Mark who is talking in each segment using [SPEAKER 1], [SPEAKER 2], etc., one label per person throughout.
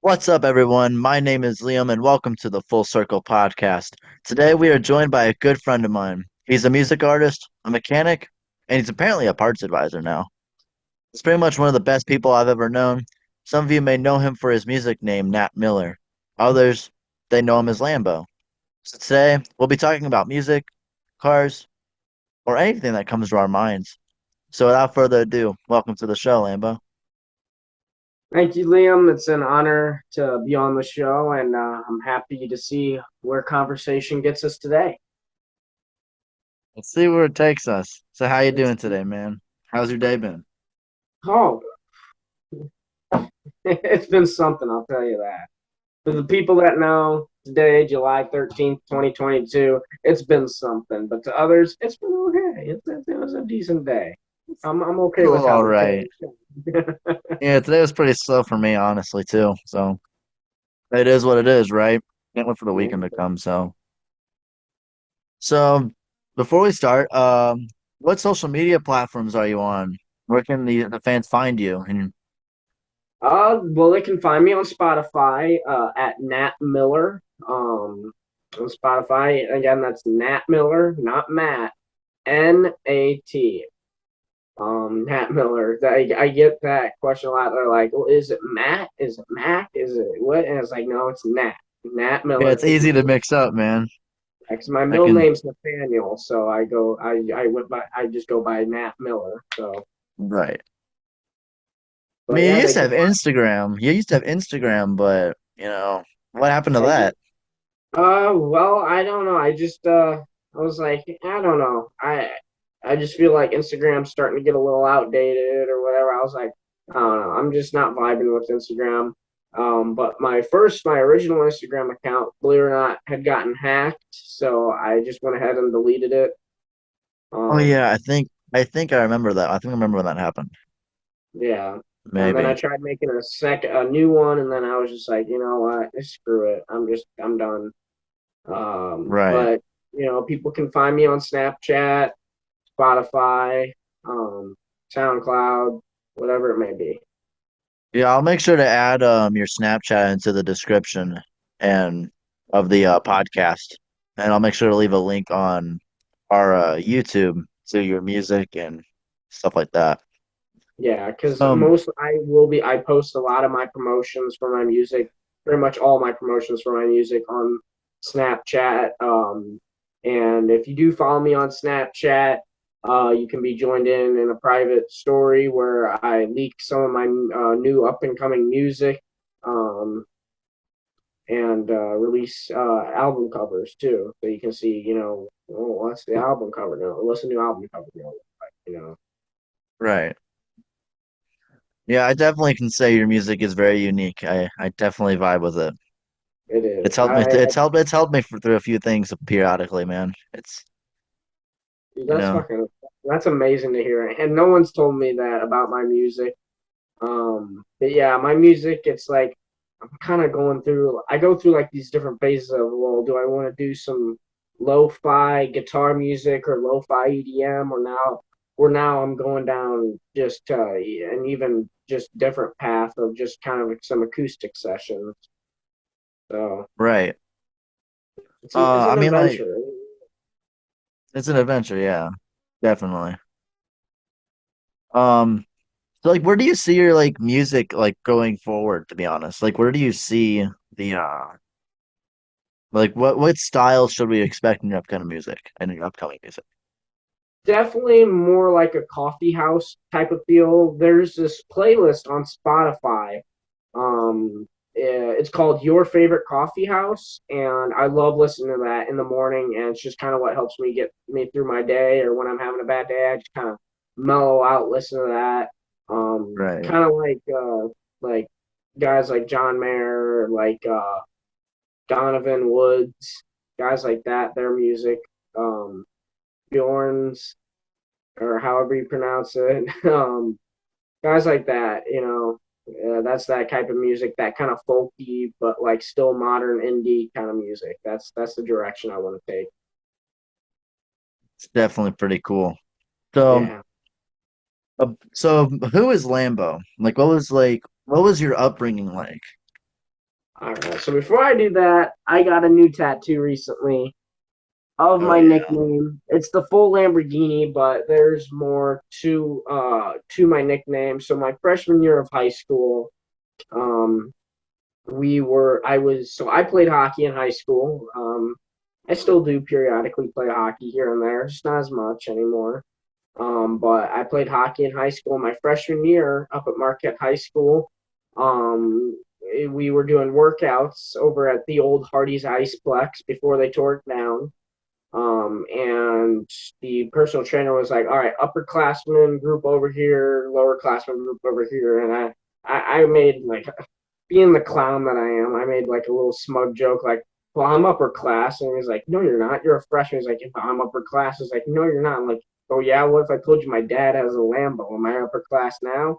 [SPEAKER 1] What's up, everyone? My name is Liam, and welcome to the Full Circle podcast. Today, we are joined by a good friend of mine. He's a music artist, a mechanic, and he's apparently a parts advisor now. He's pretty much one of the best people I've ever known. Some of you may know him for his music name, Nat Miller. Others, they know him as Lambo. So today, we'll be talking about music, cars, or anything that comes to our minds. So without further ado, welcome to the show, Lambo.
[SPEAKER 2] Thank you, Liam. It's an honor to be on the show, and I'm happy to see where conversation gets us today.
[SPEAKER 1] Let's see where it takes us. So how you
[SPEAKER 2] It's,
[SPEAKER 1] doing today, man? How's your day been?
[SPEAKER 2] oh, it's been something, I'll tell you that. For the people that know, today, July 13th, 2022, it's been something. But to others, it's been okay. It was a decent day. I'm okay with how
[SPEAKER 1] All
[SPEAKER 2] the day
[SPEAKER 1] right.
[SPEAKER 2] is going.
[SPEAKER 1] Yeah, today was pretty slow for me, honestly, too. So it is what it is, right? Can't wait for the weekend to come. So before we start, what social media platforms are you on? Where can the fans find you? And
[SPEAKER 2] Well, they can find me on Spotify at Nat Miller. On Spotify, again, that's Nat Miller, not Matt. Nat. Nat Miller. I get that question a lot. They're like, "Well, is it Matt? Is it Mac? Is it what?" And it's like, no, it's Nat. Nat
[SPEAKER 1] yeah,
[SPEAKER 2] Miller,
[SPEAKER 1] it's
[SPEAKER 2] because
[SPEAKER 1] easy to mix up, man.
[SPEAKER 2] my
[SPEAKER 1] I
[SPEAKER 2] middle
[SPEAKER 1] can,
[SPEAKER 2] name's Nathaniel, so I just go by Nat Miller. So,
[SPEAKER 1] right. I
[SPEAKER 2] but
[SPEAKER 1] mean, you
[SPEAKER 2] yeah,
[SPEAKER 1] used
[SPEAKER 2] they
[SPEAKER 1] to
[SPEAKER 2] can
[SPEAKER 1] have
[SPEAKER 2] find.
[SPEAKER 1] Instagram. You used to have Instagram, but what happened to
[SPEAKER 2] I
[SPEAKER 1] that?
[SPEAKER 2] Well, I don't know. I was like, I don't know. I just feel like Instagram's starting to get a little outdated or whatever. I was like, I don't know. I'm just not vibing with Instagram. But my original Instagram account, believe it or not, had gotten hacked, so I just went ahead and deleted it.
[SPEAKER 1] Oh
[SPEAKER 2] Um,
[SPEAKER 1] yeah, I think I remember that. I think I remember when that happened.
[SPEAKER 2] yeah. And then I
[SPEAKER 1] Maybe.
[SPEAKER 2] tried making a new one, and then I was just like, you know what, screw it. I'm done.
[SPEAKER 1] Right.
[SPEAKER 2] But people can find me on Snapchat, Spotify, SoundCloud, whatever it may be.
[SPEAKER 1] Yeah, I'll make sure to add your Snapchat into the description and of the podcast, and I'll make sure to leave a link on our YouTube to your music and stuff like that.
[SPEAKER 2] Yeah, because
[SPEAKER 1] Um,
[SPEAKER 2] I post a lot of my promotions for my music, pretty much all my promotions for my music on Snapchat. And if you do follow me on Snapchat, you can be joined in a private story where I leak some of my new up and coming music. Um, and release album covers too, so you can see, oh, what's the album cover now? What's the new album cover now? Like,
[SPEAKER 1] right. Yeah, I definitely can say your music is very unique. I definitely vibe with it.
[SPEAKER 2] it is.
[SPEAKER 1] It's helped me. It's helped me through a few things periodically, man. It's you
[SPEAKER 2] That's
[SPEAKER 1] know,
[SPEAKER 2] fucking that's amazing to hear, and no one's told me that about my music. But yeah, my music, it's like I'm kind of going through. I go through like these different phases of, well, do I want to do some lo-fi guitar music or lo-fi EDM, or now I'm going down just an even just different path of just kind of some acoustic sessions. So
[SPEAKER 1] right.
[SPEAKER 2] it's
[SPEAKER 1] I
[SPEAKER 2] an
[SPEAKER 1] mean, like
[SPEAKER 2] adventure.
[SPEAKER 1] it's an adventure. Yeah, definitely. Um. So like where do you see your like music like going forward, to be honest? Like where do you see the like what style should we expect in your upcoming music and your upcoming music?
[SPEAKER 2] Definitely more like a coffee house type of feel. There's this playlist on Spotify. It's called Your Favorite Coffee House, and I love listening to that in the morning. And it's just kind of what helps me get me through my day, or when I'm having a bad day, I just kind of mellow out, listen to that.
[SPEAKER 1] Right.
[SPEAKER 2] Kind of like guys like John Mayer, like Donovan Woods, guys like that. Their music, Bjorn's, or however you pronounce it. Guys like that, that's that type of music, that kind of folky but like still modern indie kind of music. That's the direction I want to take.
[SPEAKER 1] It's definitely pretty cool. So
[SPEAKER 2] Yeah.
[SPEAKER 1] so who is Lambo? Like what was your upbringing like?
[SPEAKER 2] All right. So before I do that, I got a new tattoo recently of
[SPEAKER 1] Oh
[SPEAKER 2] my
[SPEAKER 1] yeah.
[SPEAKER 2] nickname. It's the full Lamborghini, but there's more to my nickname. So my freshman year of high school, um, I played hockey in high school. I still do periodically play hockey here and there, just not as much anymore. But I played hockey in high school. My freshman year up at Marquette High School, we were doing workouts over at the old Hardy's Iceplex before they tore it down. And the personal trainer was like, "All right, upperclassmen group over here, lowerclassmen group over here," and I made like being the clown that I am, I made like a little smug joke like, "Well, I'm upper class," and he's like, "No, you're not. You're a freshman." He's like, "If I'm upper class," he's like, "No, you're not." I'm like, "Oh yeah, what if I told you my dad has a Lambo? Am I upper class now?"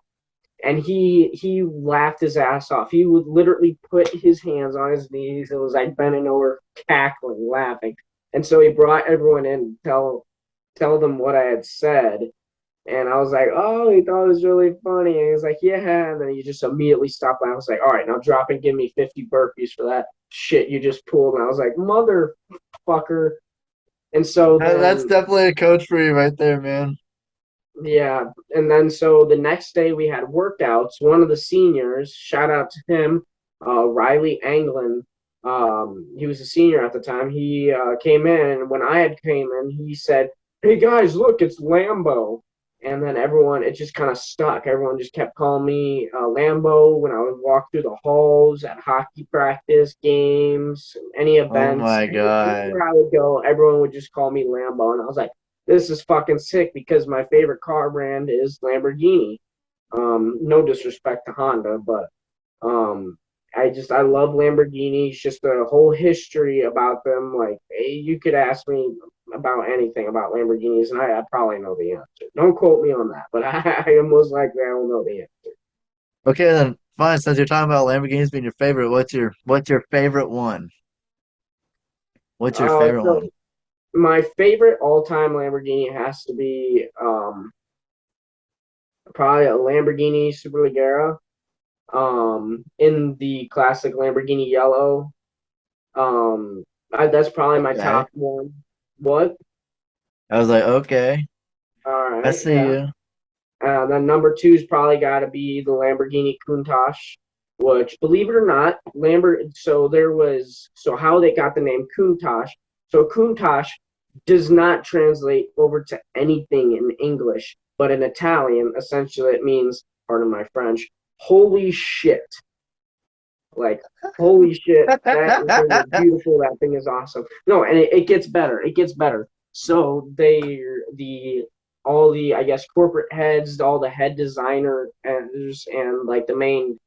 [SPEAKER 2] And he laughed his ass off. He would literally put his hands on his knees. It was like bending over, cackling, laughing. And so he brought everyone in to tell them what I had said. And I was like, "Oh, he thought it was really funny." And he was like, "Yeah." And then he just immediately stopped. And I was like, "All right, now drop and give me 50 burpees for that shit you just pulled." And I was like, "Motherfucker." And so
[SPEAKER 1] That's
[SPEAKER 2] then,
[SPEAKER 1] definitely a coach for you right there, man.
[SPEAKER 2] yeah. And then, so the next day we had workouts. One of the seniors, shout out to him, Riley Anglin. He was a senior at the time. He came in. And when I had came in, he said, "Hey guys, look, it's Lambo." And then everyone, it just kind of stuck. Everyone just kept calling me Lambo when I would walk through the halls at hockey practice, games, any
[SPEAKER 1] Oh
[SPEAKER 2] events,
[SPEAKER 1] my God.
[SPEAKER 2] anywhere I would go, everyone would just call me Lambo. And I was like, "This is fucking sick," because my favorite car brand is Lamborghini. No disrespect to Honda, but um, I love Lamborghinis. Just the whole history about them. Like, you could ask me about anything about Lamborghinis, and I probably know the answer. Don't quote me on that, but I most likely I will know the answer.
[SPEAKER 1] Okay, then fine. Since you're talking about Lamborghinis being your favorite, what's your favorite one? What's your favorite
[SPEAKER 2] So
[SPEAKER 1] one?
[SPEAKER 2] my favorite all-time Lamborghini has to be probably a Lamborghini Superleggera. In the classic Lamborghini yellow. That's probably my
[SPEAKER 1] Okay.
[SPEAKER 2] top one. What?
[SPEAKER 1] I was like, okay,
[SPEAKER 2] All
[SPEAKER 1] I
[SPEAKER 2] right,
[SPEAKER 1] see
[SPEAKER 2] yeah.
[SPEAKER 1] you.
[SPEAKER 2] Then number two's probably got to be the Lamborghini Countach, which, believe it or not, so how they got the name Countach. So Countach does not translate over to anything in English, but in Italian, essentially it means, pardon my French, holy shit. Like, holy shit, that thing is beautiful. That thing is awesome. No, and it gets better. It gets better. So all the, I guess, corporate heads, all the head designers, and like the main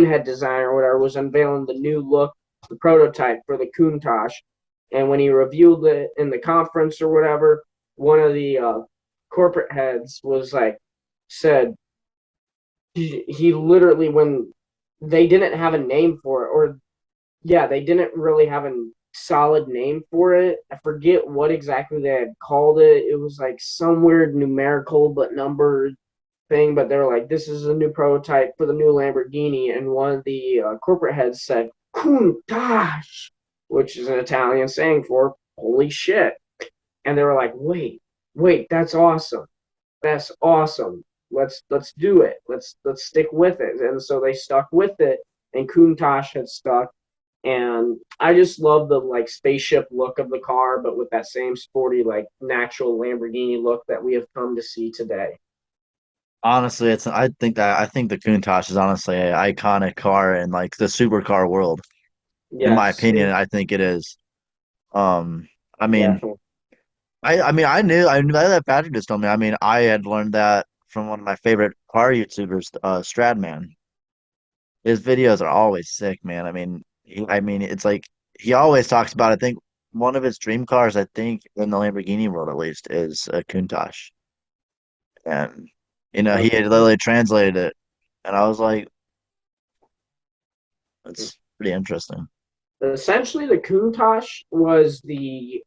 [SPEAKER 2] head designer or whatever was unveiling the new look, the prototype for the Countach. And when he revealed it in the conference or whatever, one of the corporate heads was like, said, he literally, when they didn't have a name for it, or yeah, they didn't really have a solid name for it. I forget what exactly they had called it. It was like some weird numerical but numbered thing, but they were like, "This is a new prototype for the new Lamborghini." And one of the corporate heads said, "Countach," which is an Italian saying for "holy shit." And they were like, "Wait, that's awesome. That's awesome. Let's do it. Let's stick with it." And so they stuck with it, and Countach had stuck. And I just love the like spaceship look of the car, but with that same sporty, like natural Lamborghini look that we have come to see today.
[SPEAKER 1] Honestly, I think the Countach is honestly an iconic car in like the supercar world. In my
[SPEAKER 2] Yes,
[SPEAKER 1] opinion, I think it is. Um, I mean,
[SPEAKER 2] definitely.
[SPEAKER 1] I knew that Patrick just told me. I mean, I had learned that from one of my favorite car YouTubers, Stradman. His videos are always sick, man. I mean, it's like he always talks about. I think one of his dream cars, I think in the Lamborghini world at least, is a Countach, and he had
[SPEAKER 2] Okay.
[SPEAKER 1] literally translated it, and I was like, that's pretty interesting.
[SPEAKER 2] Essentially, the Countach was the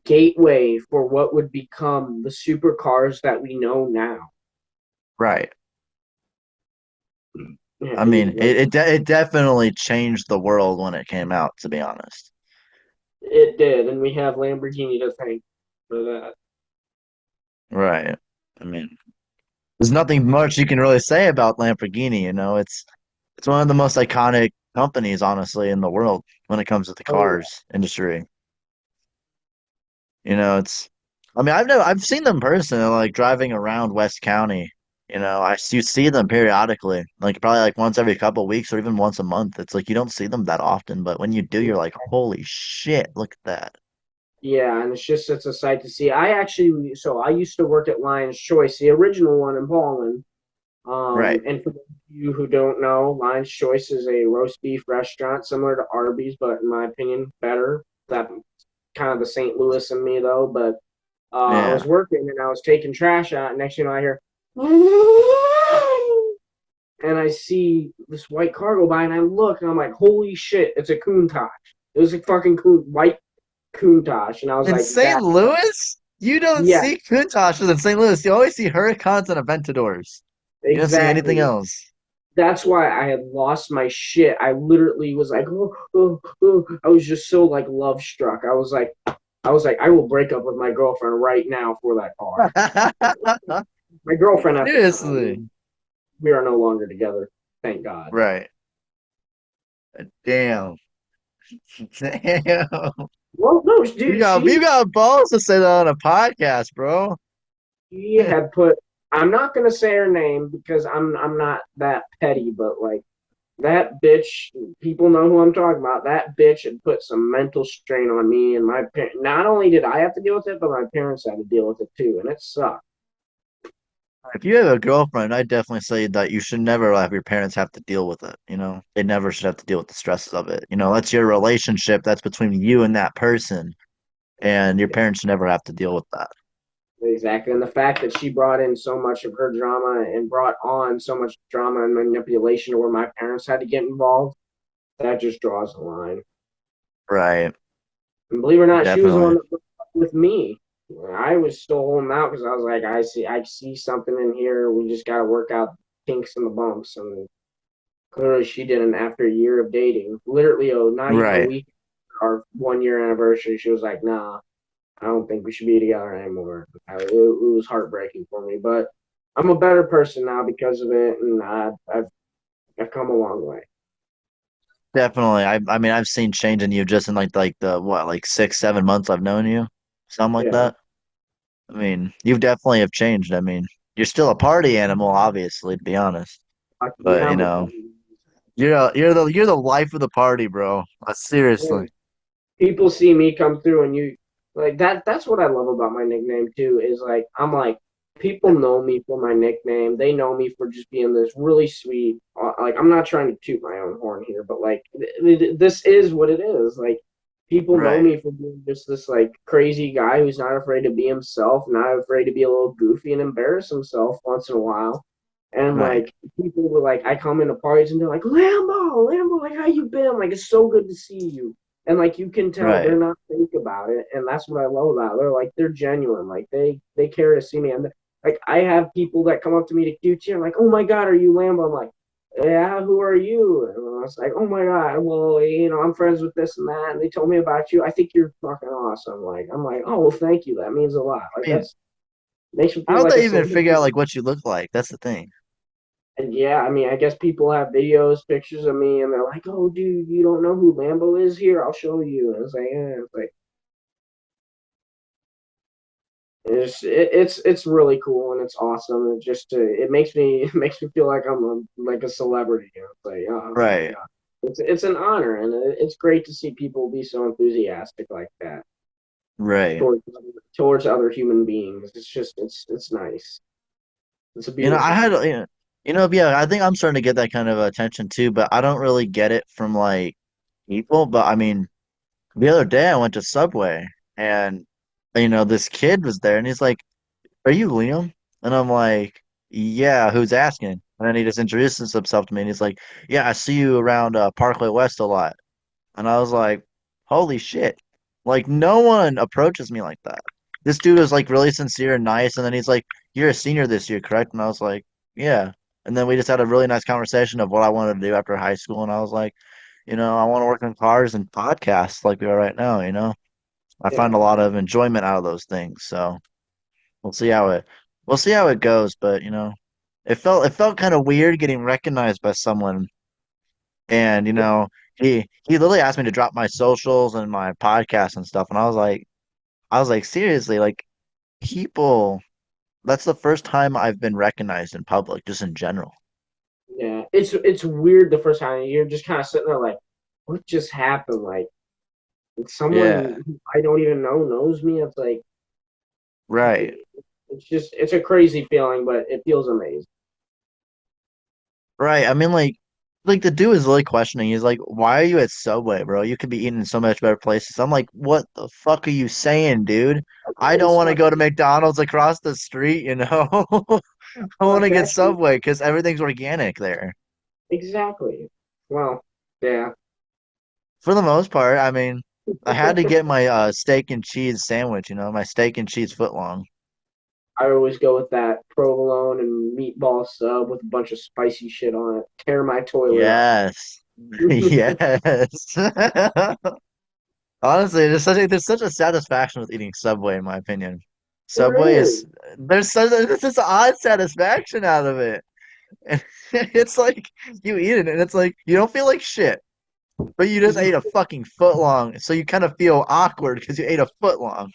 [SPEAKER 2] gateway for what would become the supercars that we know now.
[SPEAKER 1] Right.
[SPEAKER 2] Yeah,
[SPEAKER 1] I mean,
[SPEAKER 2] like
[SPEAKER 1] it definitely changed the world when it came out, to be honest.
[SPEAKER 2] it did, and we have Lamborghini to thank for that.
[SPEAKER 1] Right. I mean, there's nothing much you can really say about Lamborghini, you know. It's one of the most iconic companies, honestly, in the world when it comes to the
[SPEAKER 2] Oh yeah,
[SPEAKER 1] cars industry. You know, it's I mean, I've seen them in person, like driving around West County. You know, you see them periodically, like probably like once every couple of weeks or even once a month. It's like you don't see them that often, but when you do, you're like, holy shit, look at that.
[SPEAKER 2] yeah, and it's a sight to see. I used to work at Lion's Choice, the original one in Ballin.
[SPEAKER 1] Right.
[SPEAKER 2] And for those of you who don't know, Lion's Choice is a roast beef restaurant similar to Arby's, but in my opinion, better. That kind of the St. Louis in me though. But I was
[SPEAKER 1] Yeah.
[SPEAKER 2] working and I was taking trash out. And next thing you know, I hear, and I see this white car go by, and I look, and I'm like, holy shit, it's a Countach. It was a fucking white Countach, and I was
[SPEAKER 1] In
[SPEAKER 2] like,
[SPEAKER 1] St.
[SPEAKER 2] that,
[SPEAKER 1] Louis, you don't
[SPEAKER 2] yeah,
[SPEAKER 1] see Countachs in St. Louis. You always see Huracans and Aventadors. You don't see anything
[SPEAKER 2] exactly.
[SPEAKER 1] else.
[SPEAKER 2] That's why I had lost my shit. I literally was like, oh, oh, oh. I was just so like love struck. I was like, I will break up with my girlfriend right now for that car. My girlfriend at the
[SPEAKER 1] Seriously.
[SPEAKER 2] time. We are no longer together. Thank God.
[SPEAKER 1] Right. Damn. Damn.
[SPEAKER 2] Well, no, dude,
[SPEAKER 1] You got balls to say that on a podcast, bro.
[SPEAKER 2] she had put. I'm not gonna say her name because I'm not that petty, but like that bitch, people know who I'm talking about. That bitch had put some mental strain on me and my parents. Not only did I have to deal with it, but my parents had to deal with it too, and it sucked.
[SPEAKER 1] If you have a girlfriend, I definitely say that you should never have your parents have to deal with it. You know, they never should have to deal with the stresses of it. You know, that's your relationship. That's between you and that person, and your parents should never have to deal with that.
[SPEAKER 2] Exactly. And the fact that she brought in so much of her drama and brought on so much drama and manipulation to where my parents had to get involved, that just draws the line.
[SPEAKER 1] Right.
[SPEAKER 2] And believe it or not, she was the one
[SPEAKER 1] Definitely.
[SPEAKER 2] that broke up with me. I was still holding out because I was like, I see something in here. We just got to work out the kinks and the bumps. And clearly, she didn't. After a year of dating, literally, oh, not even a
[SPEAKER 1] Right.
[SPEAKER 2] week, our 1 year anniversary, she was like, "Nah, I don't think we should be together anymore." It was heartbreaking for me, but I'm a better person now because of it, and I've come a long way.
[SPEAKER 1] Definitely. I mean, I've seen change in you just in like the what, like 6, 7 months I've known you. Something like
[SPEAKER 2] Yeah,
[SPEAKER 1] that. I mean, you definitely have changed. I mean, you're still a party animal, obviously, to be honest. But
[SPEAKER 2] yeah,
[SPEAKER 1] you
[SPEAKER 2] I'm a
[SPEAKER 1] know, you're the life of the party, bro. Seriously.
[SPEAKER 2] people see me come through and you like that's what I love about my nickname too is like I'm like people know me for my nickname. They know me for just being this really sweet like I'm not trying to toot my own horn here, but like this is what it is. Like people know
[SPEAKER 1] Right.
[SPEAKER 2] me for being just this like crazy guy who's not afraid to be himself, not afraid to be a little goofy and embarrass himself once in a while. And
[SPEAKER 1] Right.
[SPEAKER 2] like people were like, I come into parties and they're like, Lambo, like how you been? Like it's so good to see you. And like you can tell they're
[SPEAKER 1] Right.
[SPEAKER 2] not fake about it, and that's what I love about it. They're like they're genuine, like they care to see me. And like I have people that come up to me to QT, I'm like, oh my god, are you Lambo? I'm like, yeah, who are you? And I was like, oh my god, well, I'm friends with this and that, and they told me about you. I think you're fucking awesome. Like I'm like, oh well, thank you. That means a lot. Like
[SPEAKER 1] I mean,
[SPEAKER 2] that's makes me
[SPEAKER 1] how
[SPEAKER 2] feel
[SPEAKER 1] don't
[SPEAKER 2] like a
[SPEAKER 1] they even figure
[SPEAKER 2] celebrity.
[SPEAKER 1] out like what you look like? That's the thing.
[SPEAKER 2] And yeah, I mean, I guess people have videos, pictures of me, and they're like, "Oh, dude, you don't know who Lambo is? Here, I'll show you." And it's like, it's like it's really cool and it's awesome. It just it makes me it makes me feel like like a celebrity. It's like, oh my
[SPEAKER 1] Right.
[SPEAKER 2] god, it's an honor, and it's great to see people be so enthusiastic like that
[SPEAKER 1] Right.
[SPEAKER 2] towards towards other human beings. It's just it's nice. It's a
[SPEAKER 1] You know, I
[SPEAKER 2] beautiful
[SPEAKER 1] had
[SPEAKER 2] thing.
[SPEAKER 1] yeah, I think I'm starting to get that kind of attention too, but I don't really get it from like people. But I mean, the other day I went to Subway and this kid was there and he's like, "Are you Liam?" And I'm like, "Yeah, who's asking?" And then he just introduces himself to me and he's like, "Yeah, I see you around Parkway West a lot." And I was like, "Holy shit." Like no one approaches me like that. This dude was like really sincere and nice and then he's like, "You're a senior this year, correct?" And I was like, "Yeah." And then we just had a really nice conversation of what I wanted to do after high school. And I was like, I want to work on cars and podcasts like we are right now. I find a
[SPEAKER 2] Yeah,
[SPEAKER 1] lot of enjoyment out of those things. So we'll see how it we'll see how it goes. But it felt kind of weird getting recognized by someone. And he literally asked me to drop my socials and my podcast and stuff. And I was like, seriously, like people. That's the first time I've been recognized in public, just in general.
[SPEAKER 2] yeah. It's weird the first time you're just kind of sitting there like, what just happened? Like
[SPEAKER 1] Yeah,
[SPEAKER 2] someone who I don't even know knows me. It's like
[SPEAKER 1] right.
[SPEAKER 2] it's a crazy feeling, but it feels amazing.
[SPEAKER 1] Right. I mean, like the dude is really questioning. He's like, "Why are you at Subway, bro? You could be eating in so much better places." I'm like, "What the fuck are you saying, dude? I don't
[SPEAKER 2] It's
[SPEAKER 1] want to
[SPEAKER 2] not
[SPEAKER 1] go to McDonald's across the street. I want to get
[SPEAKER 2] exactly
[SPEAKER 1] Subway because everything's organic there.
[SPEAKER 2] exactly. Well, yeah.
[SPEAKER 1] For the most part, I mean, I had to get my steak and cheese sandwich, my steak and cheese footlong.
[SPEAKER 2] I always go with that provolone and meatball sub with a bunch of spicy shit on it. Tear my toilet up.
[SPEAKER 1] Yes. Yes. Honestly, there's such a satisfaction with eating Subway, in my opinion. Subway
[SPEAKER 2] There is.
[SPEAKER 1] is there's this odd satisfaction out of it. And it's like you eat it and it's like you don't feel like shit, but you just ate a fucking foot long, so you kind of feel awkward because you ate a foot long.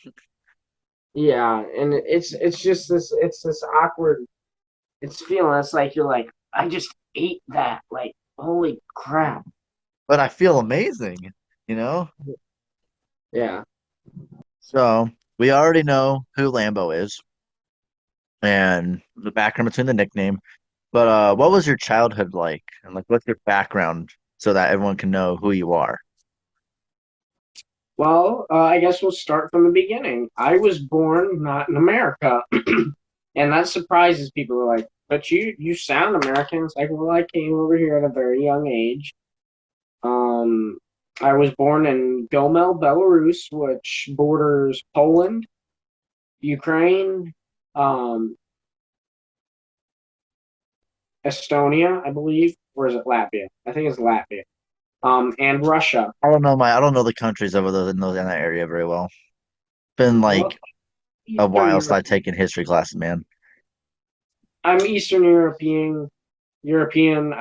[SPEAKER 2] Yeah, and it's just this awkward it's feeling it's like you're like, I just ate that. Like, holy crap.
[SPEAKER 1] But I feel amazing, you know?
[SPEAKER 2] Yeah.
[SPEAKER 1] So we already know who Lambo is and the background between the nickname. But what was your childhood like? And like what's your background so that everyone can know who you are?
[SPEAKER 2] Well, I guess we'll start from the beginning. I was born not in America, and that surprises people. They're like, but you sound American. It's like, well, I came over here at a very young age. Um, I was born in Gomel, Belarus, which borders Poland, Ukraine, um, Estonia, I believe, or is it Latvia? I think it's Latvia. And Russia.
[SPEAKER 1] I don't know the countries over those in that area very well. Been
[SPEAKER 2] Well,
[SPEAKER 1] like a
[SPEAKER 2] Eastern
[SPEAKER 1] while since
[SPEAKER 2] Europe.
[SPEAKER 1] I've taken history classes, man.
[SPEAKER 2] I'm Eastern European. European.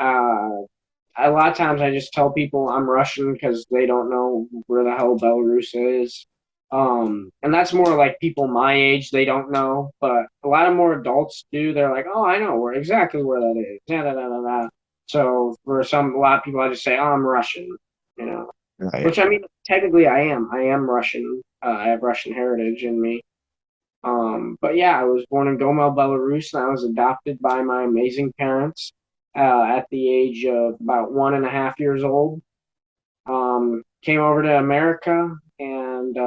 [SPEAKER 2] A lot of times I just tell people I'm Russian because they don't know where the hell Belarus is. And that's more like people my age, they don't know, but a lot of more adults do. They're like, oh, I know exactly where that is. Da, da, da, da, da. So for a lot of people, I just say, oh, I'm Russian, you know,
[SPEAKER 1] Right.
[SPEAKER 2] which I mean, technically I am. I am Russian. I have Russian heritage in me. But yeah, I was born in Gomel, Belarus, and I was adopted by my amazing parents at the age of about 1.5 years old. Came over to America and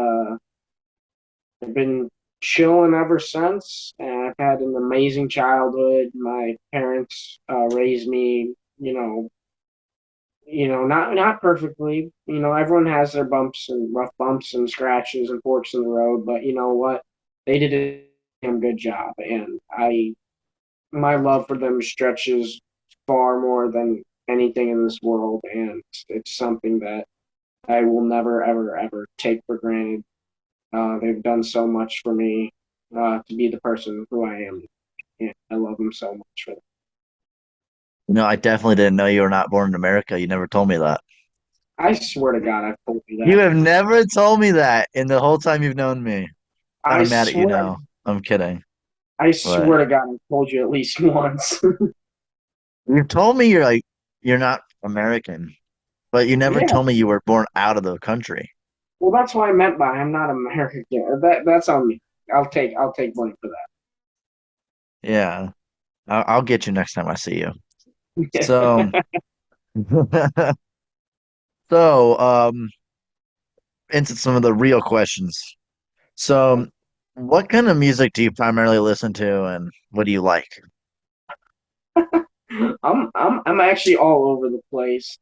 [SPEAKER 2] I've been chilling ever since. And I've had an amazing childhood. My parents raised me, not perfectly. Everyone has their bumps and rough bumps and scratches and forks in the road, but you know what? They did a damn good job, and my love for them stretches far more than anything in this world, and it's something that I will never, ever, ever take for granted. They've done so much for me to be the person who I am. And I love them so much for that.
[SPEAKER 1] I definitely didn't know you were not born in America. You never told me that.
[SPEAKER 2] I swear to God, I've told you
[SPEAKER 1] You
[SPEAKER 2] that.
[SPEAKER 1] have never told me that in the whole time you've known me. Kind
[SPEAKER 2] I
[SPEAKER 1] of mad at you
[SPEAKER 2] swear,
[SPEAKER 1] now. I'm kidding.
[SPEAKER 2] I
[SPEAKER 1] But
[SPEAKER 2] swear to God, I've told you at least once.
[SPEAKER 1] you've told me you're not American, but you never
[SPEAKER 2] Yeah,
[SPEAKER 1] told me you were born out of the country.
[SPEAKER 2] well, that's what I meant by I'm not American. That's on me. I'll take blame for
[SPEAKER 1] Yeah. I'll get you next time I see you. So,
[SPEAKER 2] that.
[SPEAKER 1] so, into some of the real questions. So, what kind of music do you primarily listen to, and what do you like?
[SPEAKER 2] I'm actually all over the place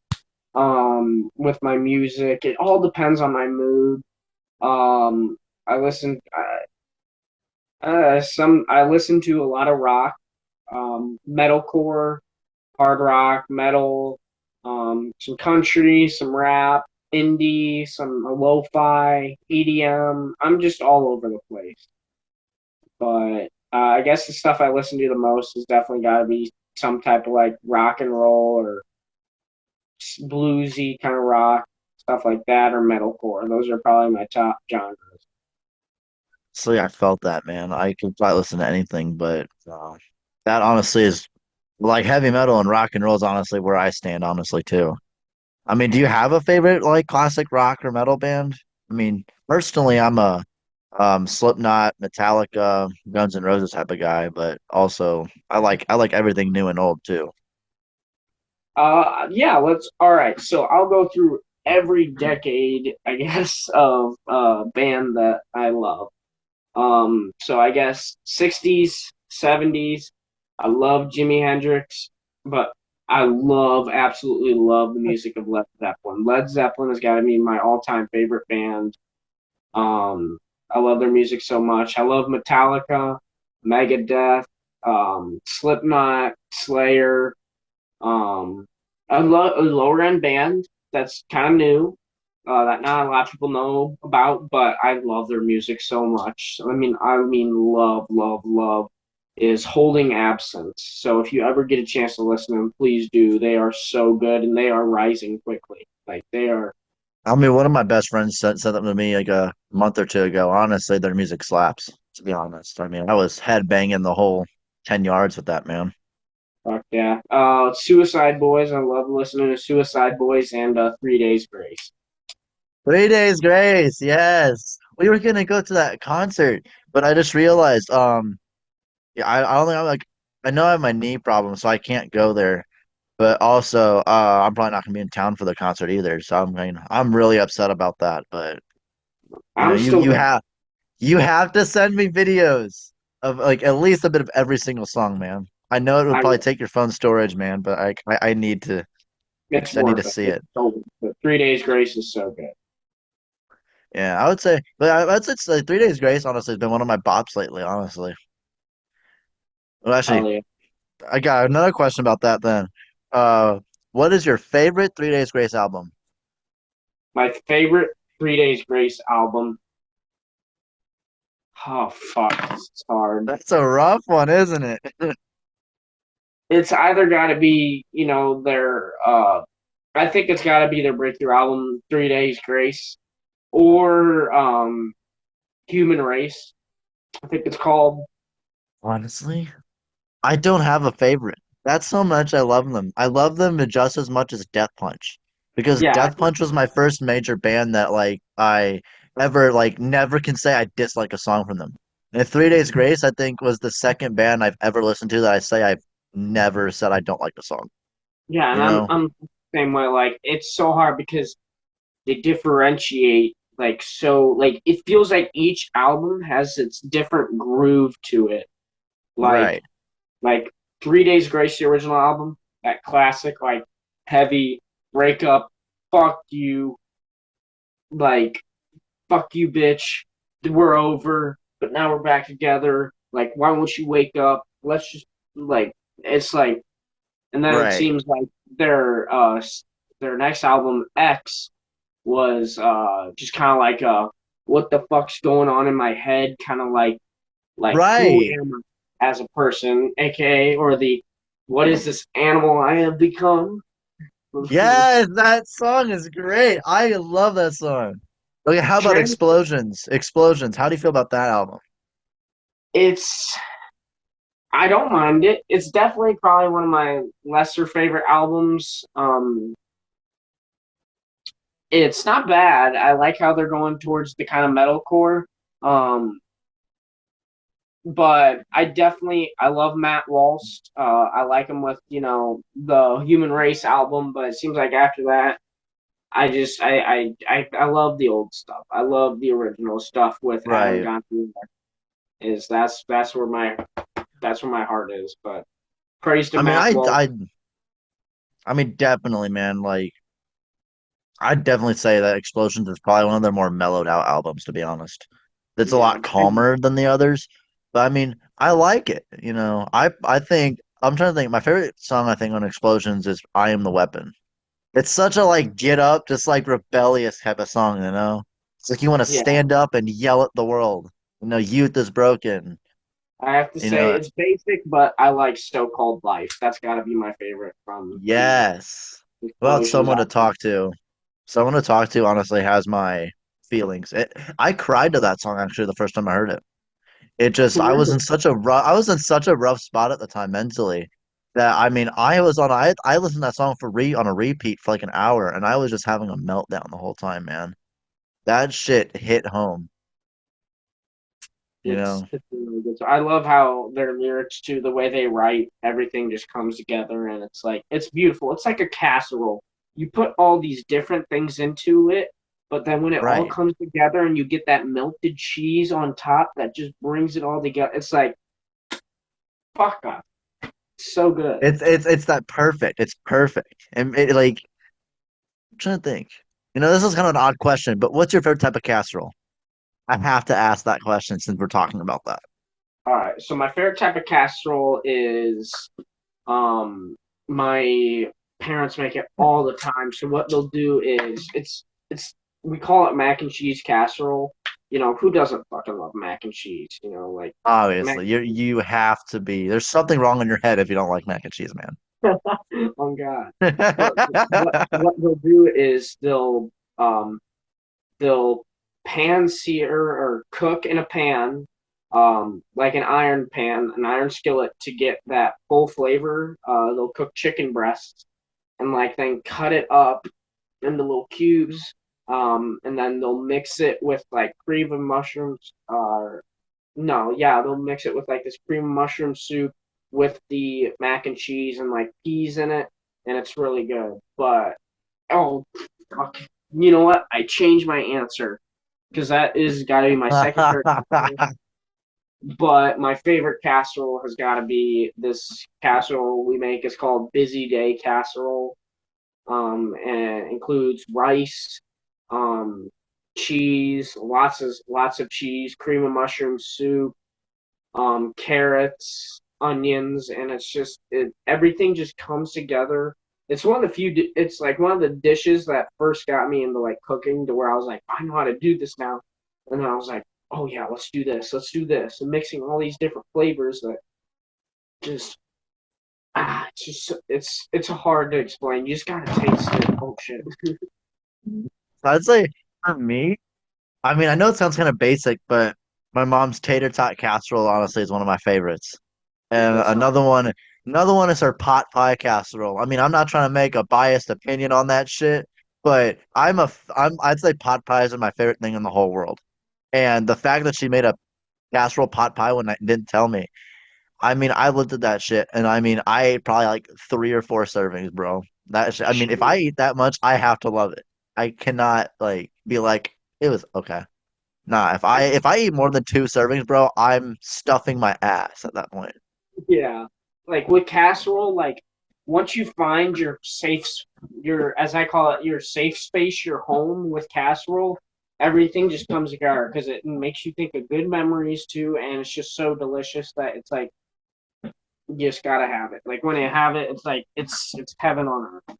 [SPEAKER 2] with my music. It all depends on my mood. Um I listen I listen to a lot of rock, metalcore. hard rock, metal, some country, some rap, indie, some lo-fi, EDM. I'm just all over the place. But I guess the stuff I listen to the most has definitely got to be some type of like rock and roll or bluesy kind of rock, stuff like that, or metalcore. Those are probably my top genres.
[SPEAKER 1] So yeah, I felt that, man. I could probably listen to anything, but that honestly is like heavy metal and rock and roll is honestly where I stand, honestly, too. I mean, do you have a favorite like classic rock or metal band? I mean, personally, I'm a Slipknot, Metallica, Guns N' Roses type of guy, but also I like everything new and old too.
[SPEAKER 2] Yeah, let's. All right, so I'll go through every decade, I guess, of band that I love. So I guess 60s, 70s. I love Jimi Hendrix, but I absolutely love the music of Led Zeppelin. Led Zeppelin has got to be my all-time favorite band. Um, I love their music so much. I love Metallica, Megadeth, Slipknot, Slayer. Um, I love a lower end band that's kind of new, that not a lot of people know about, but I love their music so much. Love, love, love is Holding Absence. So if you ever get a chance to listen to them, please do. They are so good and they are rising quickly. Like they are.
[SPEAKER 1] I mean, one of my best friends said that to me like a month or two ago. Honestly, their music slaps, to be honest. I mean, I was head banging the whole 10 yards with that, man.
[SPEAKER 2] Fuck yeah. Suicide Boys. I love listening to Suicide Boys and 3 Days Grace.
[SPEAKER 1] 3 Days Grace, yes. We were gonna go to that concert, but I just realized, yeah, I don't think I'm like, I know I have my knee problem, so I can't go there. But also, I'm probably not gonna be in town for the concert either. So I'm really upset about that. But you know,
[SPEAKER 2] I'm
[SPEAKER 1] you
[SPEAKER 2] still
[SPEAKER 1] you
[SPEAKER 2] going.
[SPEAKER 1] have you have to send me videos of like at least a bit of every single song, man. I know it would
[SPEAKER 2] I
[SPEAKER 1] probably take your phone storage, man, but I need to
[SPEAKER 2] It's
[SPEAKER 1] I need to
[SPEAKER 2] worth it.
[SPEAKER 1] see
[SPEAKER 2] It's
[SPEAKER 1] it.
[SPEAKER 2] so, the 3 Days Grace is so good.
[SPEAKER 1] Yeah, I would say, but I'd say it's like 3 Days Grace. Honestly, has been one of my bops lately. Honestly, well, actually,
[SPEAKER 2] Oh yeah.
[SPEAKER 1] I got another question about that. Then, uh, what is your favorite 3 Days Grace album?
[SPEAKER 2] My favorite 3 Days Grace album. Oh fuck, it's hard.
[SPEAKER 1] That's a rough one, isn't it?
[SPEAKER 2] It's either got to be, their. I think it's got to be their breakthrough album, 3 Days Grace, or Human Race. I think it's called.
[SPEAKER 1] Honestly, I don't have a favorite. That's so much I love them. I love them just as much as Death Punch because
[SPEAKER 2] Yeah,
[SPEAKER 1] Death Punch was my first major band that like I ever like never can say I dislike a song from them. And 3 Days Grace, I think, was the second band I've ever listened to that I say I've never said I don't like the song.
[SPEAKER 2] yeah, and
[SPEAKER 1] You
[SPEAKER 2] I'm
[SPEAKER 1] know?
[SPEAKER 2] I'm the same way. Like it's so hard because they differentiate like it feels like each album has its different groove to it. Like
[SPEAKER 1] Right.
[SPEAKER 2] like 3 Days Grace, the original album, that classic like heavy breakup, fuck you, like fuck you, bitch, we're over, but now we're back together. Like why won't you wake up? Let's just like it's like, and then it
[SPEAKER 1] Right.
[SPEAKER 2] seems like their next album X was just kind of like what the fuck's going on in my head, kind of like who
[SPEAKER 1] Right.
[SPEAKER 2] am I as a person, aka or the what is this animal I have become?
[SPEAKER 1] Yes, that song is great. I love that song. Okay, how about
[SPEAKER 2] Trans,
[SPEAKER 1] Explosions? Explosions. How do you feel about that album?
[SPEAKER 2] it's I don't mind it. It's definitely probably one of my lesser favorite albums. It's not bad. I like how they're going towards the kind of metalcore. Um, but I love Matt Walsh. I like him with the Human Race album, but it seems like after that, I just I love the old stuff. I love the original stuff with Adam
[SPEAKER 1] Right.
[SPEAKER 2] Gontier. Is that's where my heart is. But praise to
[SPEAKER 1] I mean,
[SPEAKER 2] Matt Walsh.
[SPEAKER 1] I mean, definitely, man. Like, I'd definitely say that Explosions is probably one of their more mellowed out albums, to be honest. It's a
[SPEAKER 2] Yeah,
[SPEAKER 1] lot calmer than the others, but I mean, I like it. You know, I think I'm trying to think. My favorite song I think on Explosions is "I Am the Weapon." It's such a like get up, just like rebellious type of song, you know? It's like you want to
[SPEAKER 2] Yeah,
[SPEAKER 1] stand up and yell at the world. You know, youth is broken.
[SPEAKER 2] I have to
[SPEAKER 1] You
[SPEAKER 2] say
[SPEAKER 1] know,
[SPEAKER 2] it's basic, but I like "So Called Life." That's got to be my favorite from
[SPEAKER 1] yes. Well, it's
[SPEAKER 2] Explosions
[SPEAKER 1] someone to
[SPEAKER 2] album.
[SPEAKER 1] talk to. Someone to talk to honestly has my feelings. I cried to that song actually the first time I heard it. It just I was in such a rough spot at the time mentally that I mean I listened to that song for re on a repeat for like an hour and I was just having a meltdown the whole time, man. That shit hit home, you know.
[SPEAKER 2] It's really good. So I love how their lyrics too, the way they write, everything just comes together, and it's like it's beautiful. It's like a casserole. You put all these different things into it, but then when it all
[SPEAKER 1] Right.
[SPEAKER 2] comes together and you get that melted cheese on top, that just brings it all together. It's like fuck up, so good.
[SPEAKER 1] It's that perfect. It's perfect. And it like I'm trying to think. You know, this is kind of an odd question, but what's your favorite type of casserole? I have to ask that question since we're talking about that.
[SPEAKER 2] All right, so my favorite type of casserole is Um, my parents make it all the time. So what they'll do is it's we call it mac and cheese casserole. You know, who doesn't fucking love mac and cheese? You know, like mac.
[SPEAKER 1] Obviously, you have to be. There's something wrong in your head if you don't like mac and cheese,
[SPEAKER 2] Oh God. But
[SPEAKER 1] man.
[SPEAKER 2] what they'll do is um they'll pan sear or cook in a pan, like an iron skillet to get that full flavor. They'll cook chicken breasts and like then cut it up into little cubes. And then they'll mix it with like cream of mushrooms. No, yeah, they'll mix it with like this cream of mushroom soup with the mac and cheese and like peas in it, and it's really good. But oh, fuck. You know what? I changed my answer because that is got to be my second favorite casserole. But my favorite casserole has got to be this casserole we make. It's called Busy Day Casserole, and it includes rice, um, cheese, lots of cheese, cream of mushroom soup, carrots, onions, and everything just comes together. It's one of the few. It's like one of the dishes that first got me into like cooking, to where I was like, I know how to do this now, and then I was like, oh yeah, let's do this, and mixing all these different flavors that just it's just it's hard to explain. You just gotta taste it. Oh shit.
[SPEAKER 1] I'd say for me, I mean, I know it sounds kind of basic, but my mom's tater tot casserole honestly is one of my favorites. And
[SPEAKER 2] That's not.
[SPEAKER 1] another one is her pot pie casserole. I mean, I'm not trying to make a biased opinion on that shit, but I'd say pot pies are my favorite thing in the whole world. And the fact that she made a casserole pot pie when I didn't tell me, I mean, I looked at that shit, and I mean, I ate probably like 3 or 4 servings, bro. That shit, I mean, if I eat that much, I have to love it. I cannot like be like it was okay. Nah, if I eat more than 2 servings, bro, I'm stuffing my ass at that point.
[SPEAKER 2] Yeah, like with casserole, like once you find your your, as I call it, your safe space, your home with casserole, everything just comes together because it makes you think of good memories too, and it's just so delicious that it's like you just gotta have it. Like when you have it, it's like it's heaven on earth.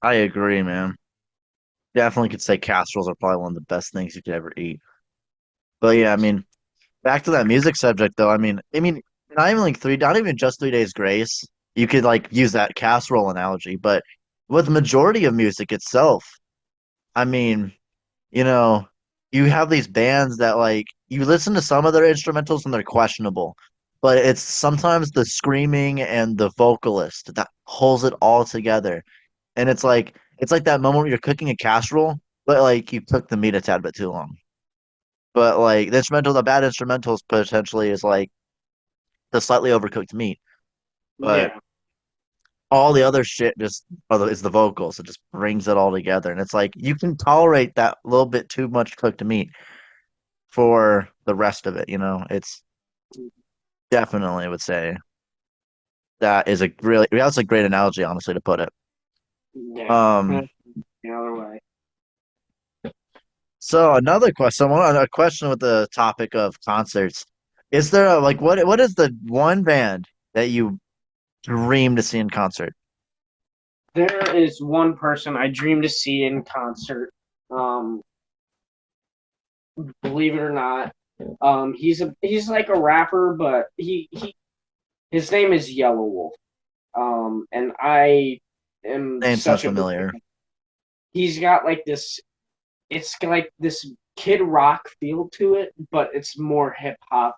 [SPEAKER 1] I agree, man. Definitely could say casseroles are probably one of the best things you could ever eat. But yeah, I
[SPEAKER 2] Yes.
[SPEAKER 1] mean, back to that music subject though. I mean, not even like not even just 3 Days Grace. You could like use that casserole analogy, but with the majority of music itself, I mean, you know, you have these bands that like you listen to some of their instrumentals and they're questionable, but it's sometimes the screaming and the vocalist that holds it all together. And it's like that moment where you're cooking a casserole, but like you cook the meat a tad bit too long. But like the bad instrumentals potentially is like the slightly overcooked meat. But
[SPEAKER 2] Yeah.
[SPEAKER 1] all the other shit is the vocals. It just brings it all together. And it's like you can tolerate that little bit too much cooked meat for the rest of it, you know? It's definitely I would say that's a great analogy, honestly, to put it.
[SPEAKER 2] Yeah.
[SPEAKER 1] Um,
[SPEAKER 2] The other way.
[SPEAKER 1] so another question, a question with the topic of concerts. Is there a, like what is the one band that you dream to see in concert?
[SPEAKER 2] There is one person I dream to see in concert. Um, Believe it or not, he's like a rapper, but he his name is Yellow Wolf. And I am
[SPEAKER 1] Name sounds
[SPEAKER 2] such a big
[SPEAKER 1] familiar.
[SPEAKER 2] fan. He's got like this. It's like this kid rock feel to it, but it's more hip hop.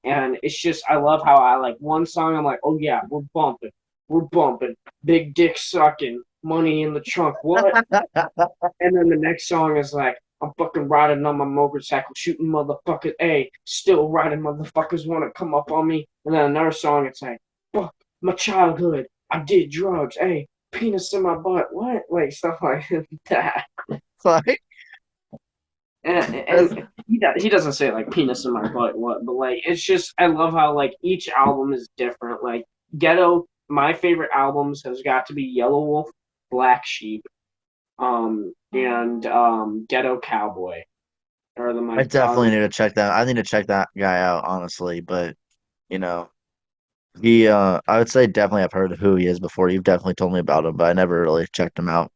[SPEAKER 2] And it's just I love how I like one song. I'm like, oh yeah, we're bumping, big dick sucking, money in the trunk. What? And then the next song is like, I'm fucking riding on my motorcycle, shooting motherfuckers. Hey, still riding motherfuckers want to come up on me. And then another song, it's like, fuck my childhood. I did drugs. Hey, penis in my butt. What? Like stuff like that.
[SPEAKER 1] Like, that's,
[SPEAKER 2] And he doesn't say like penis in my butt. What? But like, it's just I love how like each album is different. Like Ghetto, my favorite albums has got to be Yellow Wolf, Black Sheep, and Ghetto Cowboy are the
[SPEAKER 1] I
[SPEAKER 2] my
[SPEAKER 1] definitely need to check that. I need to check that guy out, honestly. But you know, I would say definitely I've heard of who he is before. You've definitely told me about him, but I never really checked him out.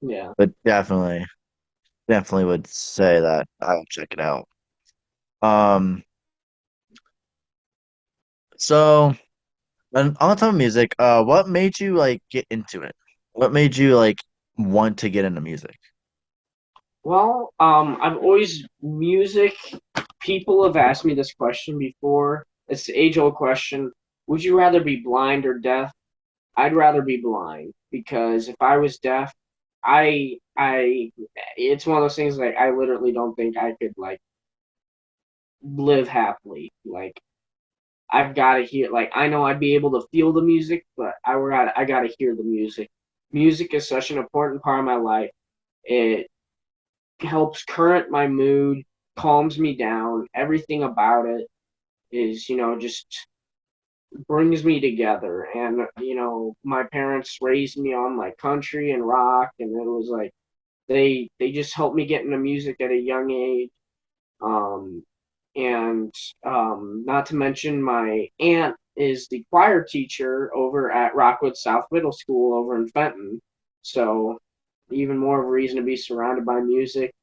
[SPEAKER 2] yeah.
[SPEAKER 1] But definitely would say that I'll check it out. Um, so and on the top of music, what made you like get into it? What made you like want to get into music?
[SPEAKER 2] Well, I've always music. People have asked me this question before. It's the age-old question: would you rather be blind or deaf? I'd rather be blind because if I was deaf, I it's one of those things like I literally don't think I could like live happily. Like I've got to hear like I know I'd be able to feel the music, but I got to hear the music. Music is such an important part of my life. It helps current my mood, calms me down. Everything about it is, just brings me together. And, my parents raised me on like country and rock, and it was like they just helped me get into music at a young age. Um, and Not to mention, my aunt is the choir teacher over at Rockwood South Middle School over in Fenton. So, even more of a reason to be surrounded by music.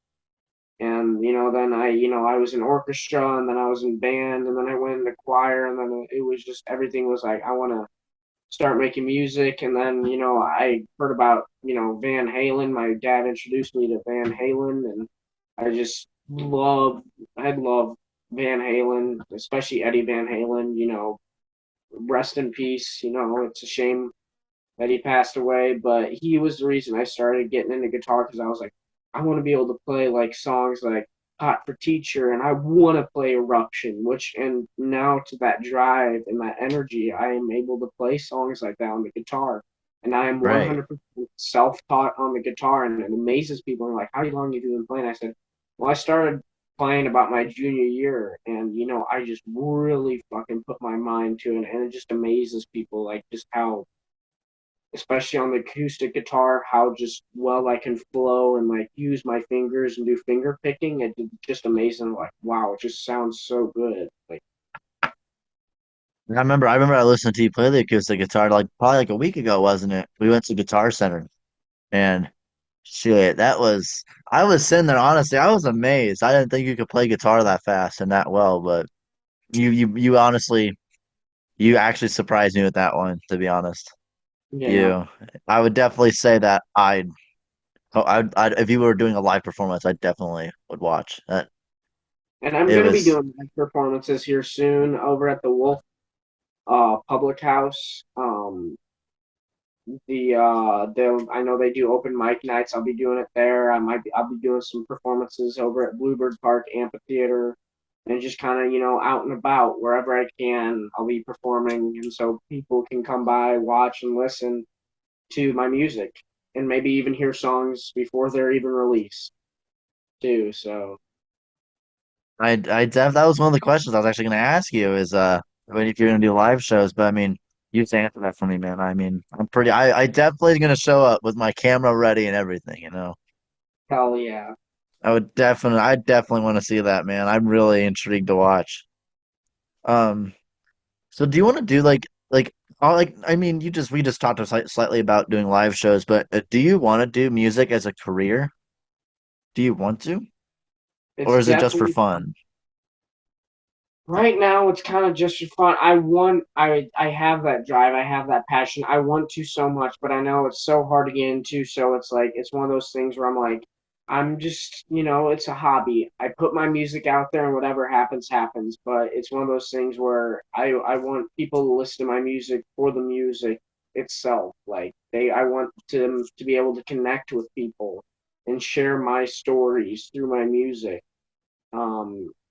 [SPEAKER 2] And then I was in orchestra, and then I was in band, and then I went into choir, and then it was just everything was like I want to start making music. And then I heard about Van Halen. My dad introduced me to Van Halen, and I just I love Van Halen, especially Eddie Van Halen. Rest in peace. It's a shame that he passed away, but he was the reason I started getting into guitar because I was like, I want to be able to play like songs like Hot for Teacher, and I want to play Eruption, and now to that drive and that energy, I am able to play songs like that on the guitar. And I am
[SPEAKER 1] Right.
[SPEAKER 2] 100% self-taught on the guitar, and it amazes people. They're like, how long have you been playing? I said, well, I started playing about my junior year, and I just really fucking put my mind to it, and it just amazes people like just how, especially on the acoustic guitar, how just well I can flow and like use my fingers and do finger picking. It's just amazing. Like, wow, it just sounds so good. Like,
[SPEAKER 1] I remember I listened to you play the acoustic guitar like probably like a week ago, wasn't it? We went to Guitar Center and shit, I was sitting there honestly, I was amazed. I didn't think you could play guitar that fast and that well, but you honestly you actually surprised me with that one, to be honest.
[SPEAKER 2] yeah.
[SPEAKER 1] You I would definitely say that I'd if you were doing a live performance, I definitely would watch. That
[SPEAKER 2] And I'm
[SPEAKER 1] it
[SPEAKER 2] gonna be
[SPEAKER 1] was
[SPEAKER 2] doing live performances here soon over at the Wolf Public House. I know they do open mic nights. I'll be doing it there. I'll be doing some performances over at Bluebird Park Amphitheater, and just kind of out and about wherever I can. I'll be performing, and so people can come by, watch, and listen to my music, and maybe even hear songs before they're even released too. So
[SPEAKER 1] that was one of the questions I was actually gonna ask you is if you're gonna do live shows, but I mean you just answered that for me, man. I mean, I definitely gonna show up with my camera ready and everything, you know.
[SPEAKER 2] hell yeah.
[SPEAKER 1] I definitely want to see that, man. I'm really intrigued to watch. Um, so do you want to do like I mean, we just talked slightly about doing live shows, but do you want to do music as a career? Do you want to, or
[SPEAKER 2] It's
[SPEAKER 1] is it just for
[SPEAKER 2] definitely
[SPEAKER 1] fun?
[SPEAKER 2] right now it's kind of just for fun. I have that drive, I have that passion. I want to so much, but I know it's so hard to get into, so it's like it's one of those things where I'm like I'm just, it's a hobby. I put my music out there and whatever happens happens, but it's one of those things where I want people to listen to my music for the music itself. Like I want them to be able to connect with people and share my stories through my music.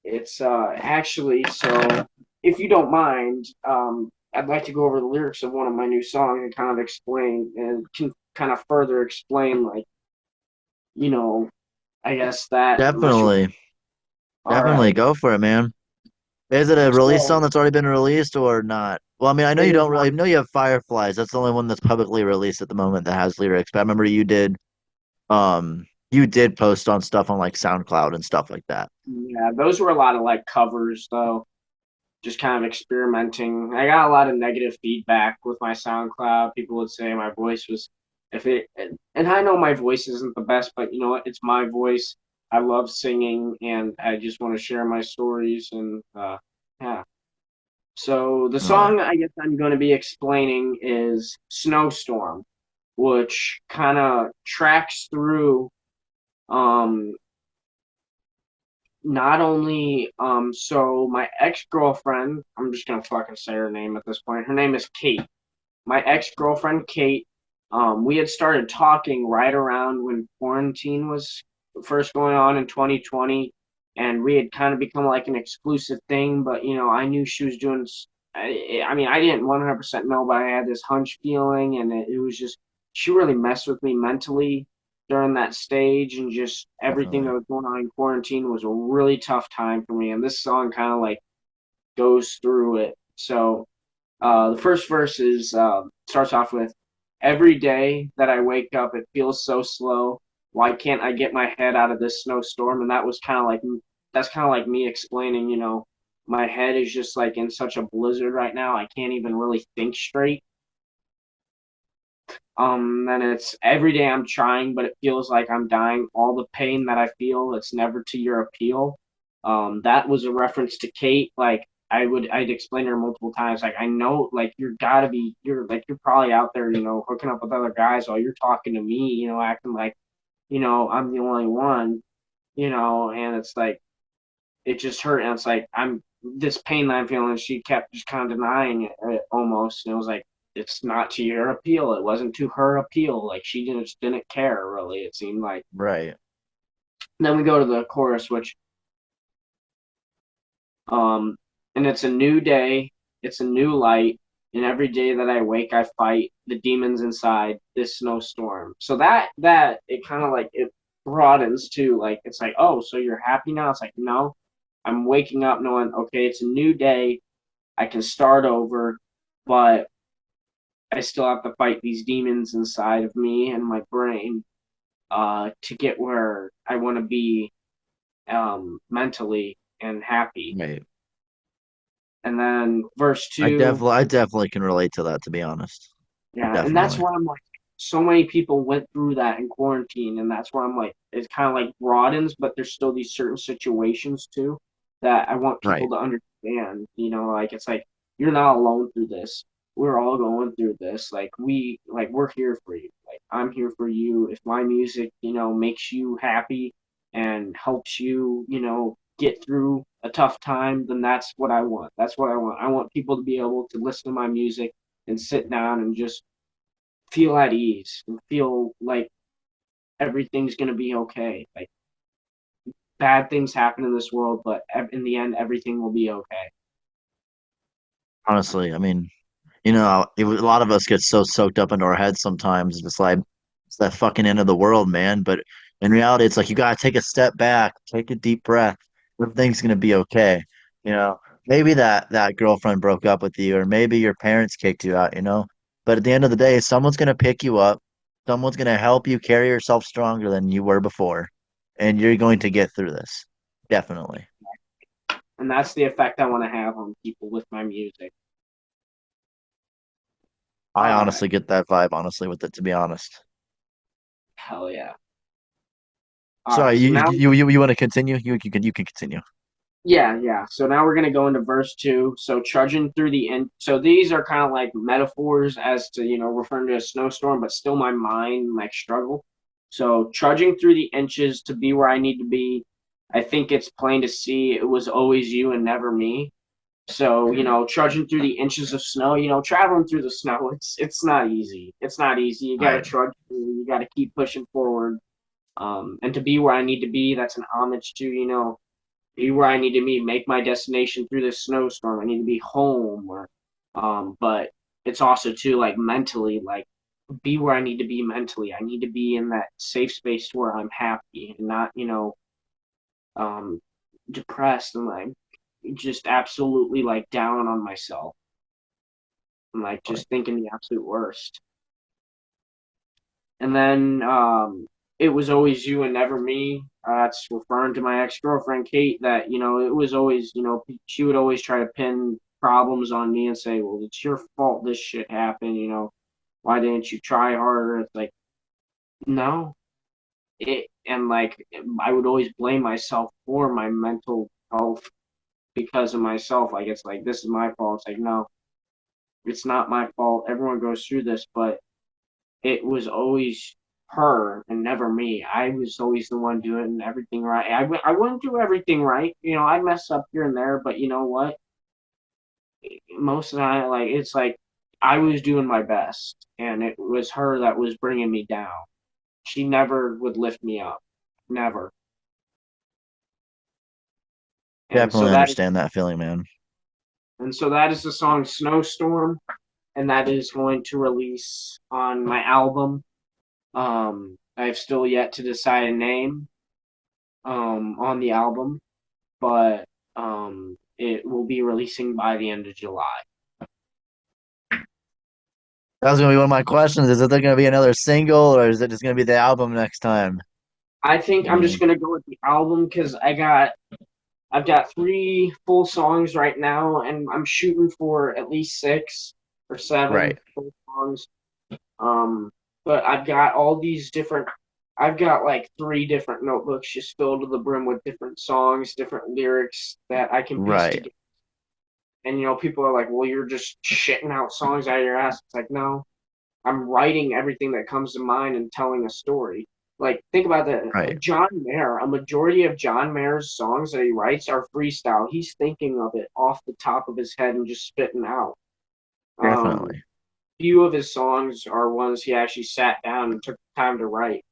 [SPEAKER 2] It's actually, so if you don't mind, I'd like to go over the lyrics of one of my new songs and kind of explain and can kind of further explain, like, you know, I guess that unless you,
[SPEAKER 1] Definitely,
[SPEAKER 2] all
[SPEAKER 1] definitely
[SPEAKER 2] right.
[SPEAKER 1] go for it, man. Is it a release
[SPEAKER 2] So
[SPEAKER 1] song that's already been released or not? Well, I mean, I know
[SPEAKER 2] it
[SPEAKER 1] you
[SPEAKER 2] is
[SPEAKER 1] don't
[SPEAKER 2] not,
[SPEAKER 1] really. I know you have Fireflies. That's the only one that's publicly released at the moment that has lyrics. But I remember you did post on stuff on like SoundCloud and stuff like that.
[SPEAKER 2] yeah, those were a lot of like covers though, just kind of experimenting. I got a lot of negative feedback with my SoundCloud. People would say my voice was, if it, and I know my voice isn't the best, but you know what? It's my voice. I love singing, and I just want to share my stories. And yeah. So the
[SPEAKER 1] Right.
[SPEAKER 2] song I guess I'm going to be explaining is "Snowstorm," which kind of tracks through um not only so my ex-girlfriend, I'm just gonna fucking say her name at this point. Her name is Kate. My ex-girlfriend Kate, we had started talking right around when quarantine was first going on in 2020, and we had kind of become like an exclusive thing, but I knew she was doing I mean I didn't 100% know, but I had this hunch feeling, and it was just she really messed with me mentally during that stage, and just everything that
[SPEAKER 1] Definitely.
[SPEAKER 2] was going on in quarantine was a really tough time for me, and this song kind of like goes through it. So the first verse is starts off with, "Every day that I wake up, it feels so slow. Why can't I get my head out of this snowstorm?" And that was kind of like that's kind of like me explaining, my head is just like in such a blizzard right now. I can't even really think straight. Then it's every day I'm trying, but it feels like I'm dying. All the pain that I feel, it's never to your appeal. That was a reference to Kate. Like I'd explain to her multiple times. Like I know, like you're probably out there, hooking up with other guys while you're talking to me, acting like, I'm the only one, and it's like it just hurt, and it's like I'm this pain that I'm feeling. She kept just kind of denying it almost, and it was like it's not to your appeal. It wasn't to her appeal. Like she just didn't care really. It seemed like.
[SPEAKER 1] Right.
[SPEAKER 2] And then we go to the chorus, which um, and it's a new day, it's a new light, and every day that I wake, I fight the demons inside this snowstorm. So that it kind of like it broadens too. Like it's like, oh, so you're happy now? It's like, no, I'm waking up knowing, okay, it's a new day. I can start over, but I still have to fight these demons inside of me and my brain to get where I want to be mentally and happy.
[SPEAKER 1] Right.
[SPEAKER 2] And then verse two,
[SPEAKER 1] I definitely can relate to that, to be honest.
[SPEAKER 2] yeah, and that's
[SPEAKER 1] Definitely.
[SPEAKER 2] where I'm like, so many people went through that in quarantine, and that's where I'm like, it kind of like broadens, but there's still these certain situations too that I want people
[SPEAKER 1] Right.
[SPEAKER 2] to understand. Like it's like you're not alone through this. We're all going through this. We're here for you. Like I'm here for you. If my music, makes you happy and helps you, get through a tough time, then that's what I want. That's what I want. I want people to be able to listen to my music and sit down and just feel at ease and feel like everything's going to be okay. Like bad things happen in this world, but in the end, everything will be okay.
[SPEAKER 1] Honestly, I mean, a lot of us get so soaked up into our heads sometimes. It's like it's that fucking end of the world, man. But in reality, it's like you gotta take a step back, take a deep breath. Everything's gonna be okay. You know, maybe that girlfriend broke up with you, or maybe your parents kicked you out. But at the end of the day, someone's gonna pick you up. Someone's gonna help you carry yourself stronger than you were before, and you're going to get through this. Definitely.
[SPEAKER 2] And that's the effect I want to have on people with my music.
[SPEAKER 1] I
[SPEAKER 2] All right.
[SPEAKER 1] honestly get that vibe, honestly, with it, to be honest.
[SPEAKER 2] Hell yeah. All right.
[SPEAKER 1] Sorry,
[SPEAKER 2] So now,
[SPEAKER 1] you want to continue? You can continue.
[SPEAKER 2] yeah, yeah. So now we're gonna go into verse two. So trudging through the end. So these are kind of like metaphors as to, referring to a snowstorm, but still my mind like struggle. So trudging through the inches to be where I need to be. I think it's plain to see it was always you and never me. So, trudging through the inches of snow, traveling through the snow, it's not easy. It's not easy. You gotta
[SPEAKER 1] Right.
[SPEAKER 2] trudge through, you gotta keep pushing forward. And to be where I need to be, that's an homage to, be where I need to be, make my destination through this snowstorm. I need to be home or but it's also too like mentally, like be where I need to be mentally. I need to be in that safe space where I'm happy and not, um depressed and like just absolutely like down on myself and like
[SPEAKER 1] Right.
[SPEAKER 2] just thinking the absolute worst. And then it was always you and never me. That's referring to my ex girlfriend Kate. That it was always she would always try to pin problems on me and say, "Well, it's your fault this shit happened." Why didn't you try harder? It's like no, it and like I would always blame myself for my mental health because of myself. Like it's like this is my fault. It's like no, it's not my fault. Everyone goes through this, but it was always her and never me. I was always the one doing everything right. I wouldn't do everything right. I mess up here and there, but you know what? Most of the time, like it's like I was doing my best, and it was her that was bringing me down. She never would lift me up, never. And so
[SPEAKER 1] Definitely
[SPEAKER 2] that
[SPEAKER 1] understand that feeling, man.
[SPEAKER 2] is the song "Snowstorm," and that is going to release on my album. I've still yet to decide a name on the album, but it will be releasing by the end of July.
[SPEAKER 1] That was gonna be one of my questions. Is it there gonna be another single, or is it just gonna be the album next time?
[SPEAKER 2] I think
[SPEAKER 1] I
[SPEAKER 2] I'm just
[SPEAKER 1] mean,
[SPEAKER 2] gonna go with the album because I've got three full songs right now, and I'm shooting for at least six or seven
[SPEAKER 1] right.
[SPEAKER 2] full songs. Um, but I've got all these different. I've got like three different notebooks just filled to the brim with different songs, different lyrics that I can piece
[SPEAKER 1] Right.
[SPEAKER 2] together. And people are like, "Well, you're just shitting out songs out of your ass." It's like, no, I'm writing everything that comes to mind and telling a story. Like, think about that.
[SPEAKER 1] Right.
[SPEAKER 2] John Mayer, a majority of John Mayer's songs that he writes are freestyle. He's thinking of it off the top of his head and just spitting out. Um,
[SPEAKER 1] Definitely.
[SPEAKER 2] few of his songs are ones he actually sat down and took time to write.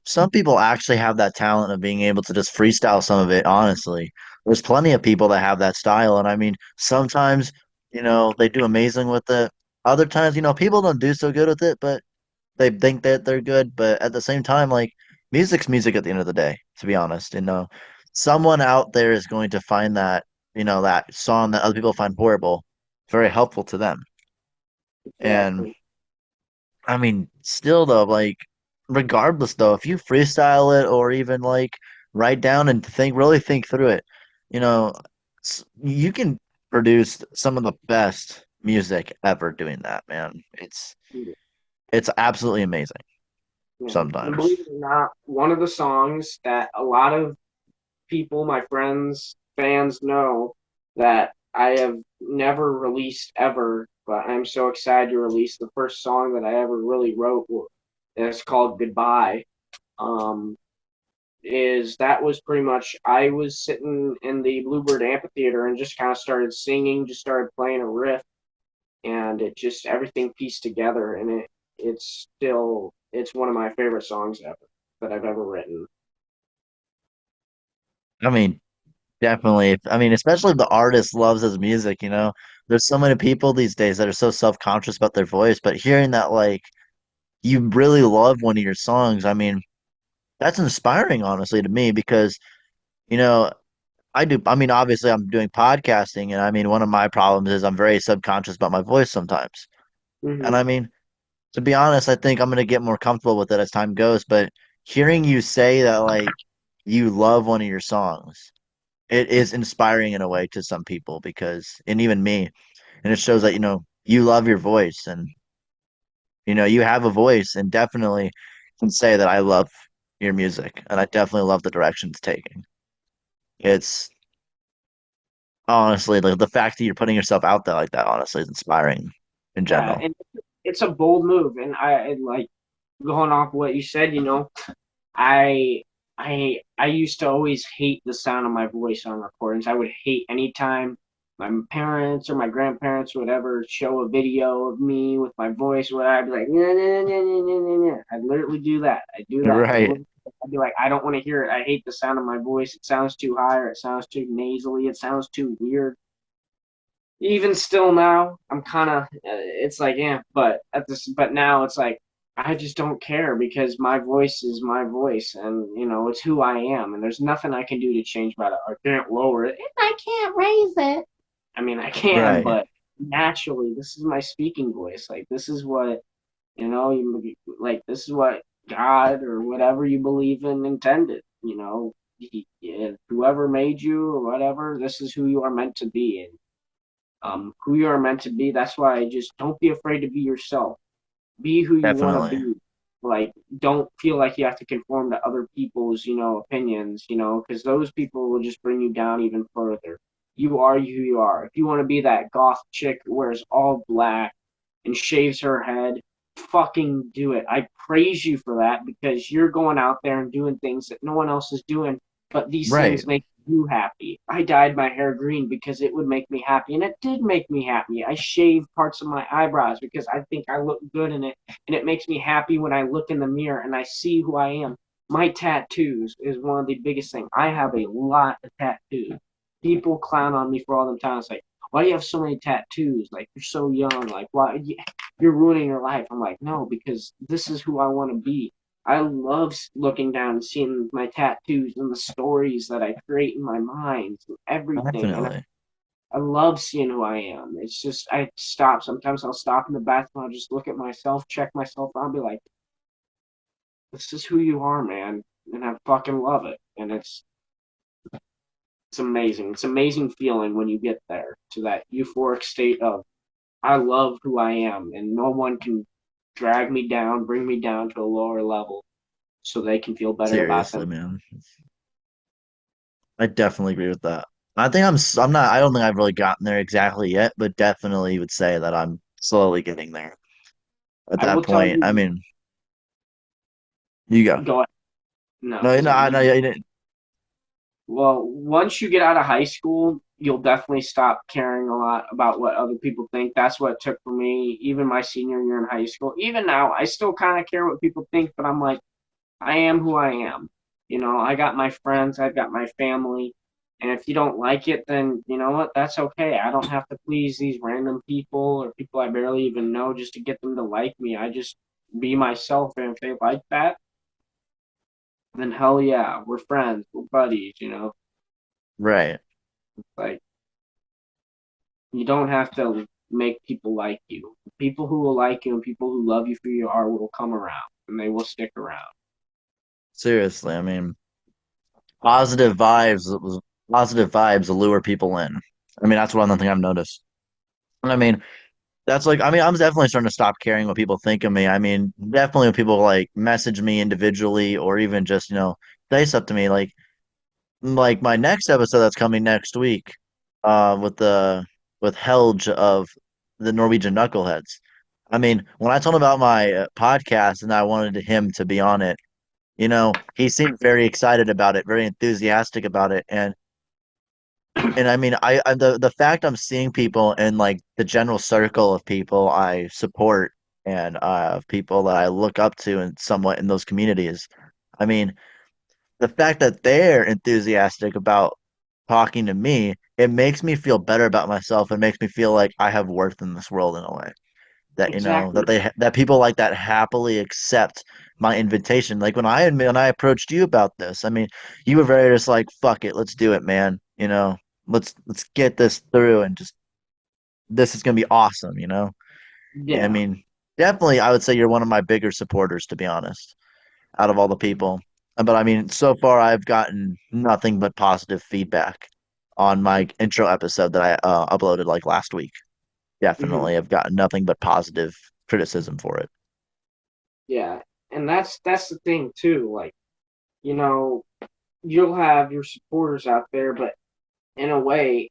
[SPEAKER 1] Some people actually have that talent of being able to just freestyle some of it, honestly. There's plenty of people that have that style, and I mean, sometimes, they do amazing with it. Other times, people don't do so good with it, but they think that they're good. But at the same time, like, music's music at the end of the day, to be honest. Someone out there is going to find that song that other people find horrible very helpful to them. And
[SPEAKER 2] Exactly.
[SPEAKER 1] I mean, still though, like regardless though, if you freestyle it or even like write down and really think through it, you know, you can produce some of the best music ever doing that, man. It's absolutely amazing
[SPEAKER 2] Yeah. And
[SPEAKER 1] sometimes.
[SPEAKER 2] believe it or not, one of the songs that a lot of people, my friends, fans know that I have never released ever, but I'm so excited to release the first song that I ever really wrote. It's called Goodbye. Um, is that was pretty much I was sitting in the Bluebird Amphitheater and just kind of started singing, just started playing a riff, and it just everything pieced together, and it's one of my favorite songs ever that I've ever written.
[SPEAKER 1] I mean, definitely. I mean, especially if the artist loves his music, there's so many people these days that are so self-conscious about their voice, but hearing that like you really love one of your songs, I mean, that's inspiring, honestly, to me because, you know, I mean, obviously, I'm doing podcasting, and I mean, one of my problems is I'm very subconscious about my voice sometimes. And
[SPEAKER 2] Mm-hmm.
[SPEAKER 1] I mean, to be honest, I think I'm going to get more comfortable with it as time goes. But hearing you say that, like, you love one of your songs, it is inspiring in a way to some people and even me. and it shows that, you love your voice and, you have a voice and definitely can say that I love your music and I definitely love the direction it's taking. It's honestly the fact that you're putting yourself out there like that, honestly, is inspiring in
[SPEAKER 2] Yeah,
[SPEAKER 1] general.
[SPEAKER 2] and it's a bold move, and I like going off what you said. I I used to always hate the sound of my voice on recordings. I would hate anytime my parents or my grandparents would ever show a video of me with my voice. Where I'd be like, nah, nah, nah, nah, nah, nah, nah. I'd literally do that. I'd do that.
[SPEAKER 1] Right.
[SPEAKER 2] I'd be like, I don't want to hear it. I hate the sound of my voice. It sounds too high, or it sounds too nasally. It sounds too weird. Even still now, I'm kind of it's like yeah, but now it's like I just don't care because my voice is my voice, and it's who I am, and there's nothing I can do to change about it. I can't lower it. I can't raise it. I mean, I can,
[SPEAKER 1] Right.
[SPEAKER 2] but naturally, this is my speaking voice. Like this is what like this is what God or whatever you believe in intended. Whoever made you or whatever, this is who you are meant to be, and who you are meant to be. That's why I just don't be afraid to be yourself. Be who you want to
[SPEAKER 1] Definitely.
[SPEAKER 2] be. Like, don't feel like you have to conform to other people's, opinions, because those people will just bring you down even further. You are who you are. If you want to be that goth chick who wears all black and shaves her head, fucking do it. I praise you for that because you're going out there and doing things that no one else is doing, but these
[SPEAKER 1] Right.
[SPEAKER 2] things make you happy. I dyed my hair green because it would make me happy, and it did make me happy. I shaved parts of my eyebrows because I think I look good in it, and it makes me happy when I look in the mirror and I see who I am. My tattoos is one of the biggest things. I have a lot of tattoos. People clown on me for all the time. It's like, why do you have so many tattoos? Like you're so young. Like why you're ruining your life? I'm like, no, because this is who I want to be. I love looking down and seeing my tattoos and the stories that I create in my mind and everything. And
[SPEAKER 1] Definitely.
[SPEAKER 2] I love seeing who I am. It's just I stop. Sometimes I'll stop in the bathroom. I'll just look at myself, check myself. I'll be like, this is who you are, man, and I fucking love it. And it's amazing. It's amazing feeling when you get there to that euphoric state of I love who I am, and no one can drag me down, bring me down to a lower level, so they can feel better about
[SPEAKER 1] Seriously,
[SPEAKER 2] them.
[SPEAKER 1] man. I definitely agree with that. I'm not, I don't think I've really gotten there exactly yet, but definitely would say that I'm slowly getting there at
[SPEAKER 2] I
[SPEAKER 1] that
[SPEAKER 2] will tell
[SPEAKER 1] point. I
[SPEAKER 2] you,
[SPEAKER 1] mean, you go.
[SPEAKER 2] go ahead. No,
[SPEAKER 1] No, no,
[SPEAKER 2] so
[SPEAKER 1] I know you didn't.
[SPEAKER 2] well, once you get out of high school, you'll definitely stop caring a lot about what other people think. That's what it took for me, even my senior year in high school. Even now, I still kind of care what people think, but I'm like, I am who I am. I got my friends, I've got my family. And if you don't like it, then you know what? That's okay. I don't have to please these random people or people I barely even know just to get them to like me. I just be myself. And if they like that, then hell yeah, we're friends, we're buddies.
[SPEAKER 1] Right.
[SPEAKER 2] Like, you don't have to make people like you. People who will like you and people who love you for who you are will come around and they will stick around.
[SPEAKER 1] Seriously, I mean, positive vibes, positive vibes allure people in. I mean, that's one thing I've noticed. And I mean, that's like, I mean, I'm definitely starting to stop caring what people think of me. I mean, definitely when people like message me individually or even just, say stuff to me, like my next episode that's coming next week, with with Helge of the Norwegian Knuckleheads. I mean, when I told him about my podcast and I wanted him to be on it, he seemed very excited about it, very enthusiastic about it, and I mean, the fact I'm seeing people in like the general circle of people I support and people that I look up to and somewhat in those communities. I mean, the fact that they're enthusiastic about talking to me, it makes me feel better about myself. It makes me feel like I have worth in this world in a way. That
[SPEAKER 2] Exactly.
[SPEAKER 1] that people like that happily accept my invitation. Like when I approached you about this, I mean, you were very just like, fuck it, let's do it, man. Let's get this through and just this is gonna be awesome. I
[SPEAKER 2] Yeah,
[SPEAKER 1] mean, definitely I would say you're one of my bigger supporters, to be honest, out of all the people. But I mean, so far I've gotten nothing but positive feedback on my intro episode that I uploaded like last week.
[SPEAKER 2] Hmm.
[SPEAKER 1] definitely have gotten nothing but positive criticism for it.
[SPEAKER 2] Yeah, and that's the thing too. Like, you know, you'll have your supporters out there, but in a way,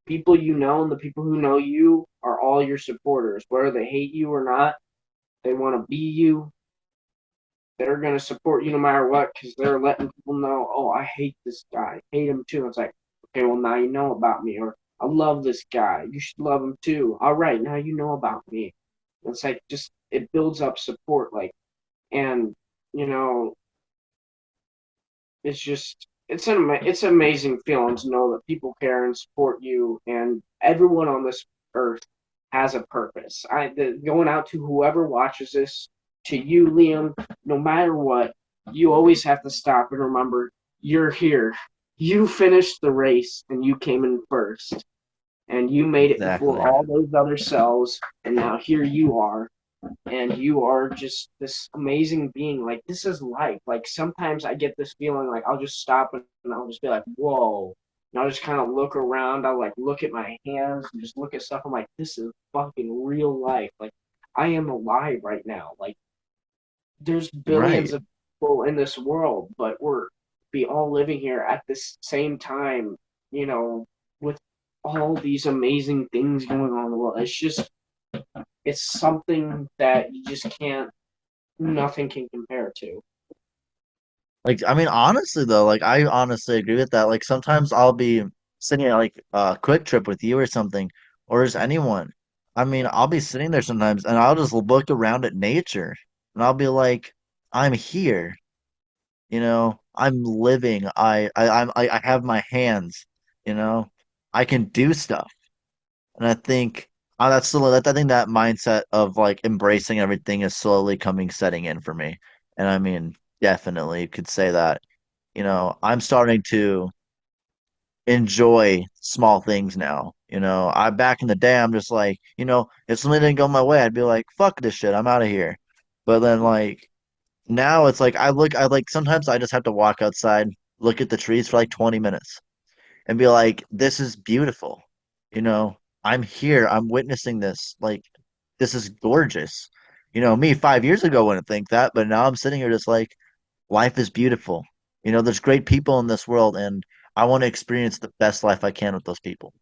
[SPEAKER 2] people you know and the people who know you are all your supporters, whether they hate you or not. They want to be you. They're going to support you no matter what because they're letting people know, oh, I hate this guy. I hate him too. It's like, okay, well, now you know about me. Or I love this guy. You should love him too. All right, now you know about me. It's like just, it builds up support. Like, and, you know, it's just, it's an amazing feeling to know that people care and support you. And everyone on this earth has a purpose. Going out to whoever watches this, to you, Liam, no matter what, you always have to stop and remember you're here. You finished the race and you came in first, and you made it before
[SPEAKER 1] Exactly.
[SPEAKER 2] all those other cells, and now here you are, and you are just this amazing being. Like, this is life. Like, sometimes I get this feeling like I'll just stop and I'll just be like, whoa. And I'll just kind of look around. I'll like look at my hands and just look at stuff. I'm like, this is fucking real life. Like, I am alive right now. Like, there's
[SPEAKER 1] Right.
[SPEAKER 2] billions of people in this world, but we're be all living here at this same time, you know, with all these amazing things going on in the world. It's something that you just can't, nothing can compare to.
[SPEAKER 1] Like, I mean, honestly though, like I honestly agree with that. Like sometimes I'll be sitting at like a quick trip with you or something, or as anyone. I mean, I'll be sitting there sometimes and I'll just look around at nature and I'll be like, I'm here, I'm living. I have my hands, you know, I can do stuff. And I think that's still that I think that mindset of like embracing everything is slowly coming setting in for me. And I mean, definitely could say that. I'm starting to enjoy small things now. I back in the day I'm just like, if something didn't go my way, I'd be like, fuck this shit, I'm out of here. But then like now it's like I like sometimes I just have to walk outside, look at the trees for like 20 minutes and be like, this is beautiful. You know, I'm here. I'm witnessing this. Like, this is gorgeous. Me 5 years ago wouldn't think that, but now I'm sitting here just like, life is beautiful. There's great people in this world, and I want to experience the best life I can with those people.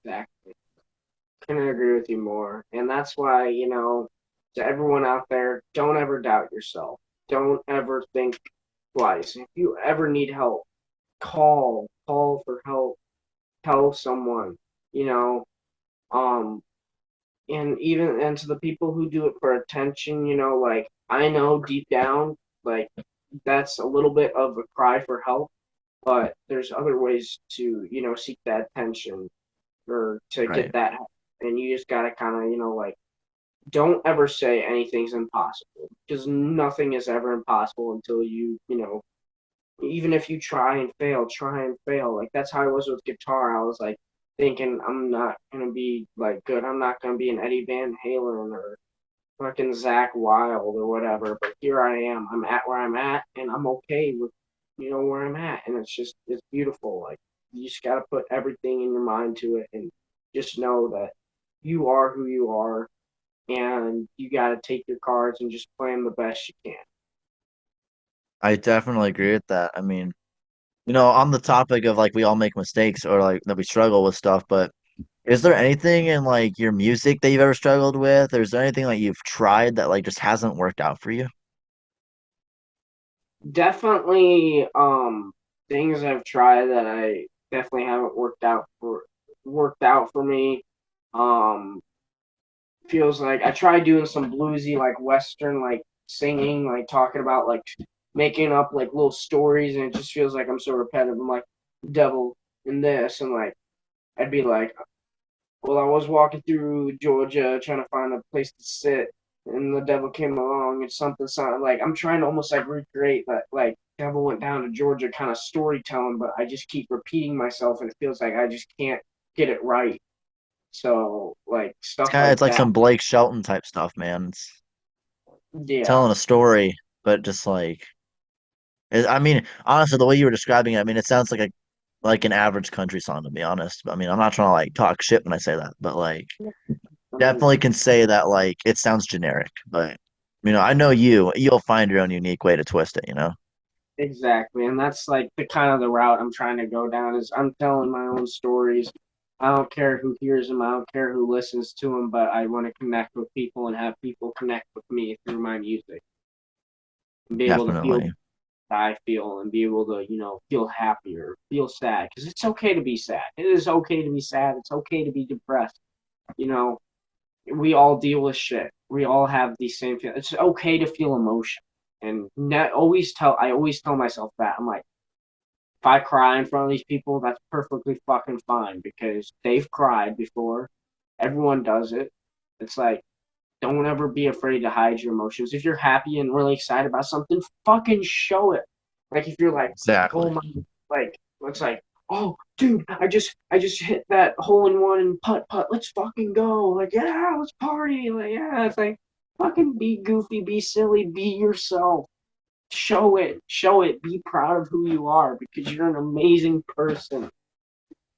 [SPEAKER 2] Exactly. Couldn't agree with you more. And that's why, to everyone out there, don't ever doubt yourself. Don't ever think twice. If you ever need help, call for help, tell someone, you know, um, and even, and to the people who do it for attention, like, I know deep down, like, that's a little bit of a cry for help, but there's other ways to, seek that attention or to get
[SPEAKER 1] Right.
[SPEAKER 2] that help. And you just gotta kind of, like, don't ever say anything's impossible, because nothing is ever impossible until even if you try and fail. Like, that's how I was with guitar. I was like thinking I'm not gonna be like good. I'm not gonna be an Eddie Van Halen or fucking Zach Wild or whatever. But here I am. I'm at where I'm at, and I'm okay with where I'm at. And it's beautiful. Like, you just gotta put everything in your mind to it, and just know that you are who you are, and you gotta take your cards and just play them the best you can.
[SPEAKER 1] I definitely agree with that. I mean, on the topic of like we all make mistakes or like that we struggle with stuff, but is there anything in like your music that you've ever struggled with, or is there anything like you've tried that like just hasn't worked out for you?
[SPEAKER 2] Definitely, things I've tried that I definitely haven't worked out for me. Um, Feels like I tried doing some bluesy, like western, like singing, like talking about, like making up like little stories, and it just feels like I'm so repetitive. I'm like devil in this, and like I'd be like, well, I was walking through Georgia trying to find a place to sit, and the devil came along and something. Like, I'm trying to almost like recreate that, like, devil went down to Georgia kind of storytelling, but I just keep repeating myself, and it feels like I just can't get it right. So, like,
[SPEAKER 1] It's
[SPEAKER 2] stuff
[SPEAKER 1] kind of
[SPEAKER 2] like
[SPEAKER 1] it's like
[SPEAKER 2] that.
[SPEAKER 1] some Blake Shelton type stuff, man. It's
[SPEAKER 2] Yeah,
[SPEAKER 1] telling a story, but just like I mean, honestly, the way you were describing it, I mean, it sounds like like an average country song, to be honest. I mean, I'm not trying to like talk shit when I say that, but like
[SPEAKER 2] I mean,
[SPEAKER 1] definitely can say that like it sounds generic, but I know you'll find your own unique way to twist it, you know?
[SPEAKER 2] exactly. And that's like the kind of the route I'm trying to go down is I'm telling my own stories. I don't care who hears them, I don't care who listens to them, but I want to connect with people and have people connect with me through my music and be able to feel
[SPEAKER 1] Definitely.
[SPEAKER 2] what I feel and be able to, feel happier, feel sad. Because it's okay to be sad. It is okay to be sad. It's okay to be depressed. You know, we all deal with shit. We all have these same feelings. It's okay to feel emotion. And I always tell myself that. I'm like, if I cry in front of these people, that's perfectly fucking fine because they've cried before. Everyone does it. It's like, don't ever be afraid to hide your emotions. If you're happy and really excited about something, fucking show it. Like if you're like, oh
[SPEAKER 1] Exactly.
[SPEAKER 2] my, like it's like, oh dude, I just hit that hole in one and putt putt. Let's fucking go. Like yeah, let's party. Like yeah, it's like fucking be goofy, be silly, be yourself. Show it. Be proud of who you are because you're an amazing person.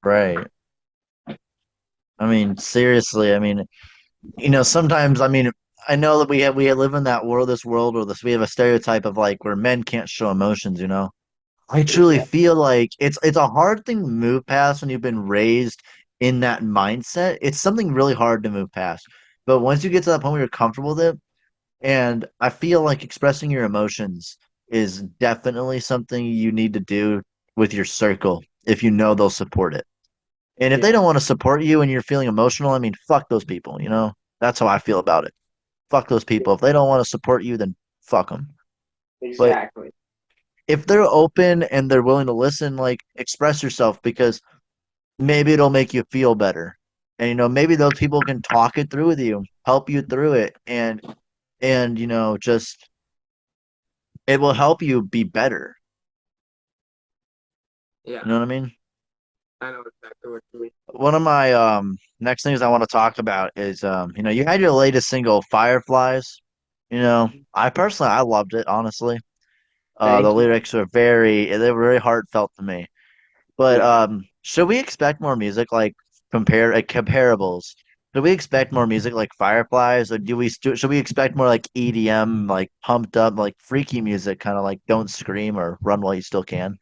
[SPEAKER 1] Right. I mean, seriously, sometimes I know that we live in that world, this world where we have a stereotype of like where men can't show emotions, you know? I truly
[SPEAKER 2] Exactly.
[SPEAKER 1] feel like it's a hard thing to move past when you've been raised in that mindset. It's something really hard to move past. But once you get to that point where you're comfortable with it, and I feel like expressing your emotions is definitely something you need to do with your circle if you know they'll support it. And if they
[SPEAKER 2] Yeah.
[SPEAKER 1] don't want to support you and you're feeling emotional, I mean, fuck those people, you know? That's how I feel about it. Fuck those people. If they don't want to support you, then fuck them. But
[SPEAKER 2] Exactly.
[SPEAKER 1] if they're open and they're willing to listen, like express yourself because maybe it'll make you feel better. And maybe those people can talk it through with you, help you through it, and just it will help you be better.
[SPEAKER 2] Yeah.
[SPEAKER 1] You know what I mean?
[SPEAKER 2] I know exactly what you mean.
[SPEAKER 1] One of my next things I want to talk about is you had your latest single Fireflies. I personally I loved it, honestly. The
[SPEAKER 2] Thank you.
[SPEAKER 1] lyrics are they were very heartfelt to me. But
[SPEAKER 2] Yeah.
[SPEAKER 1] should we expect more music like comparables? Should we expect more music like Fireflies, or should we expect more like EDM, like pumped up, like freaky music, kind of like Don't Scream or Run While You Still Can?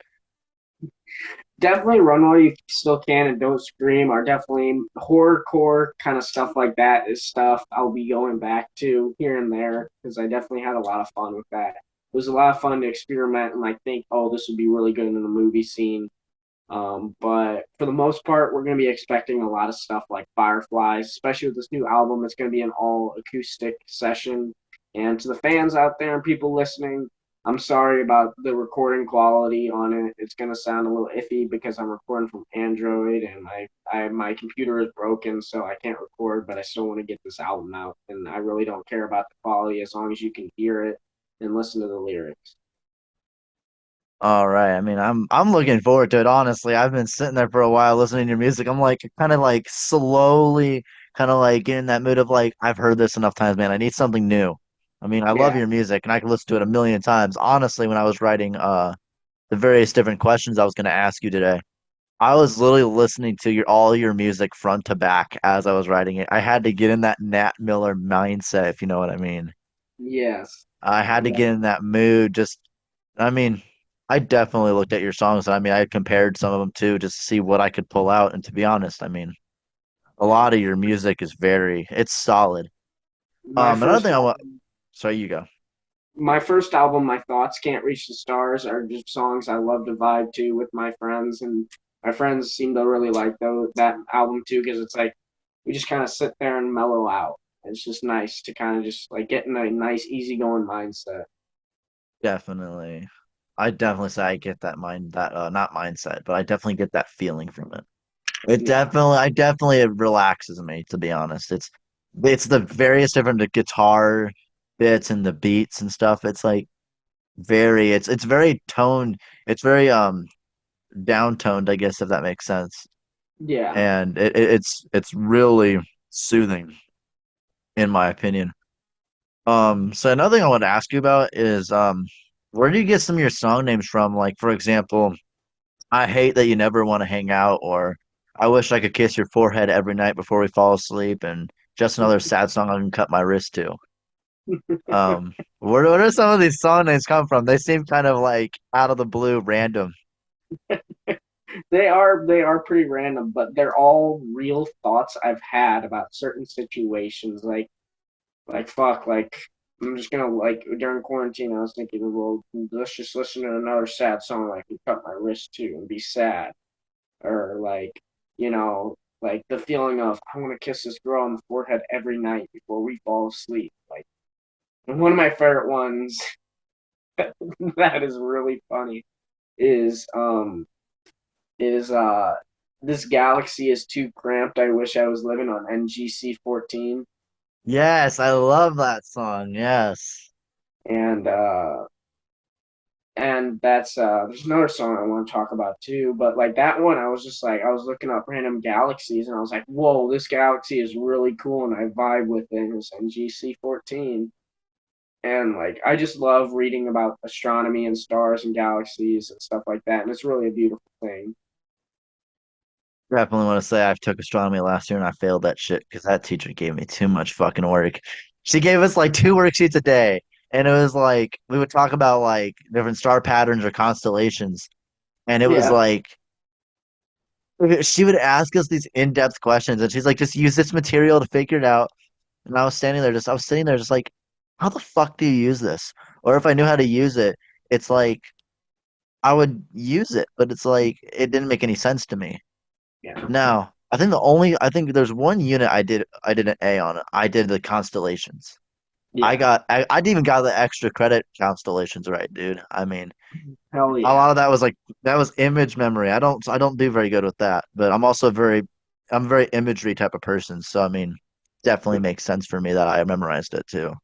[SPEAKER 2] Definitely run while you still can and don't scream are definitely horrorcore kind of stuff like that is stuff I'll be going back to here and there because I definitely had a lot of fun with that. It was a lot of fun to experiment and like think, oh, this would be really good in the movie scene. But for the most part, we're going to be expecting a lot of stuff like Fireflies, especially with this new album. It's going to be an all acoustic session. And to the fans out there and people listening, I'm sorry about the recording quality on it. It's going to sound a little iffy because I'm recording from Android and my computer is broken, so I can't record, but I still want to get this album out. And I really don't care about the quality as long as you can hear it and listen to the lyrics.
[SPEAKER 1] All right. I mean, I'm looking forward to it, honestly. I've been sitting there for a while listening to your music. I'm like kind of like slowly kind of like getting that mood of like I've heard this enough times, man. I need something new. I mean, I love
[SPEAKER 2] Yeah.
[SPEAKER 1] your music and I can listen to it a million times. Honestly, when I was writing the various different questions I was going to ask you today, I was literally listening to all your music front to back as I was writing it. I had to get in that Nat Miller mindset, if you know what I mean.
[SPEAKER 2] Yes.
[SPEAKER 1] I had to
[SPEAKER 2] Yeah.
[SPEAKER 1] get in that mood. I mean, I definitely looked at your songs. I mean, I compared some of them too, just to see what I could pull out. And to be honest, I mean, a
[SPEAKER 2] Yeah.
[SPEAKER 1] lot of your music is it's solid.
[SPEAKER 2] My
[SPEAKER 1] Another
[SPEAKER 2] first
[SPEAKER 1] thing I want,
[SPEAKER 2] album,
[SPEAKER 1] sorry, you go.
[SPEAKER 2] my first album, My Thoughts Can't Reach the Stars, are just songs I love to vibe to with my friends, and my friends seem to really like that album too because it's like we just kind of sit there and mellow out. It's just nice to kind of just like get in a nice, easygoing mindset.
[SPEAKER 1] Definitely. I definitely say I get that that not mindset, but I definitely get that feeling from it.
[SPEAKER 2] Yeah,
[SPEAKER 1] I definitely it relaxes me, to be honest. It's the various different guitar bits and the beats and stuff. It's like it's very toned. It's very downtoned, I guess, if that makes sense.
[SPEAKER 2] yeah.
[SPEAKER 1] And it's really soothing, in my opinion. So another thing I want to ask you about is where do you get some of your song names from? Like, for example, I hate that you never want to hang out, or I wish I could kiss your forehead every night before we fall asleep, and just another sad song I can cut my wrist to. Where do some of these song names come from? They seem kind of like out of the blue, random.
[SPEAKER 2] They are pretty random, but they're all real thoughts I've had about certain situations. Like fuck, like I'm just gonna like during quarantine I was thinking, well, let's just listen to another sad song I can cut my wrist to and be sad. Or like, like the feeling of I want to kiss this girl on the forehead every night before we fall asleep. Like one of my favorite ones that is really funny is is this galaxy is too cramped. I wish I was living on NGC 14.
[SPEAKER 1] Yes, I love that song. Yes.
[SPEAKER 2] And that's there's another song I want to talk about too, but like that one I was just like I was looking up random galaxies and I was like, whoa, this galaxy is really cool and I vibe with it. It's NGC 14. And like I just love reading about astronomy and stars and galaxies and stuff like that. And it's really a beautiful thing.
[SPEAKER 1] Definitely want to say I took astronomy last year and I failed that shit because that teacher gave me too much fucking work. She gave us like two worksheets a day, and it was like we would talk about like different star patterns or constellations, and it was
[SPEAKER 2] Yeah.
[SPEAKER 1] like she would ask us these in-depth questions, and she's like, "Just use this material to figure it out." And I was sitting there just like, "How the fuck do you use this?" Or if I knew how to use it, it's like I would use it, but it's like it didn't make any sense to me.
[SPEAKER 2] Yeah.
[SPEAKER 1] No, I think there's one unit I did an A on it. I did the constellations.
[SPEAKER 2] Yeah.
[SPEAKER 1] I didn't even got the extra credit constellations right, dude. I mean,
[SPEAKER 2] Hell
[SPEAKER 1] a
[SPEAKER 2] yeah.
[SPEAKER 1] lot of that was like that was image memory. I don't do very good with that, but I'm a very imagery type of person. So I mean, definitely makes sense for me that I memorized it too.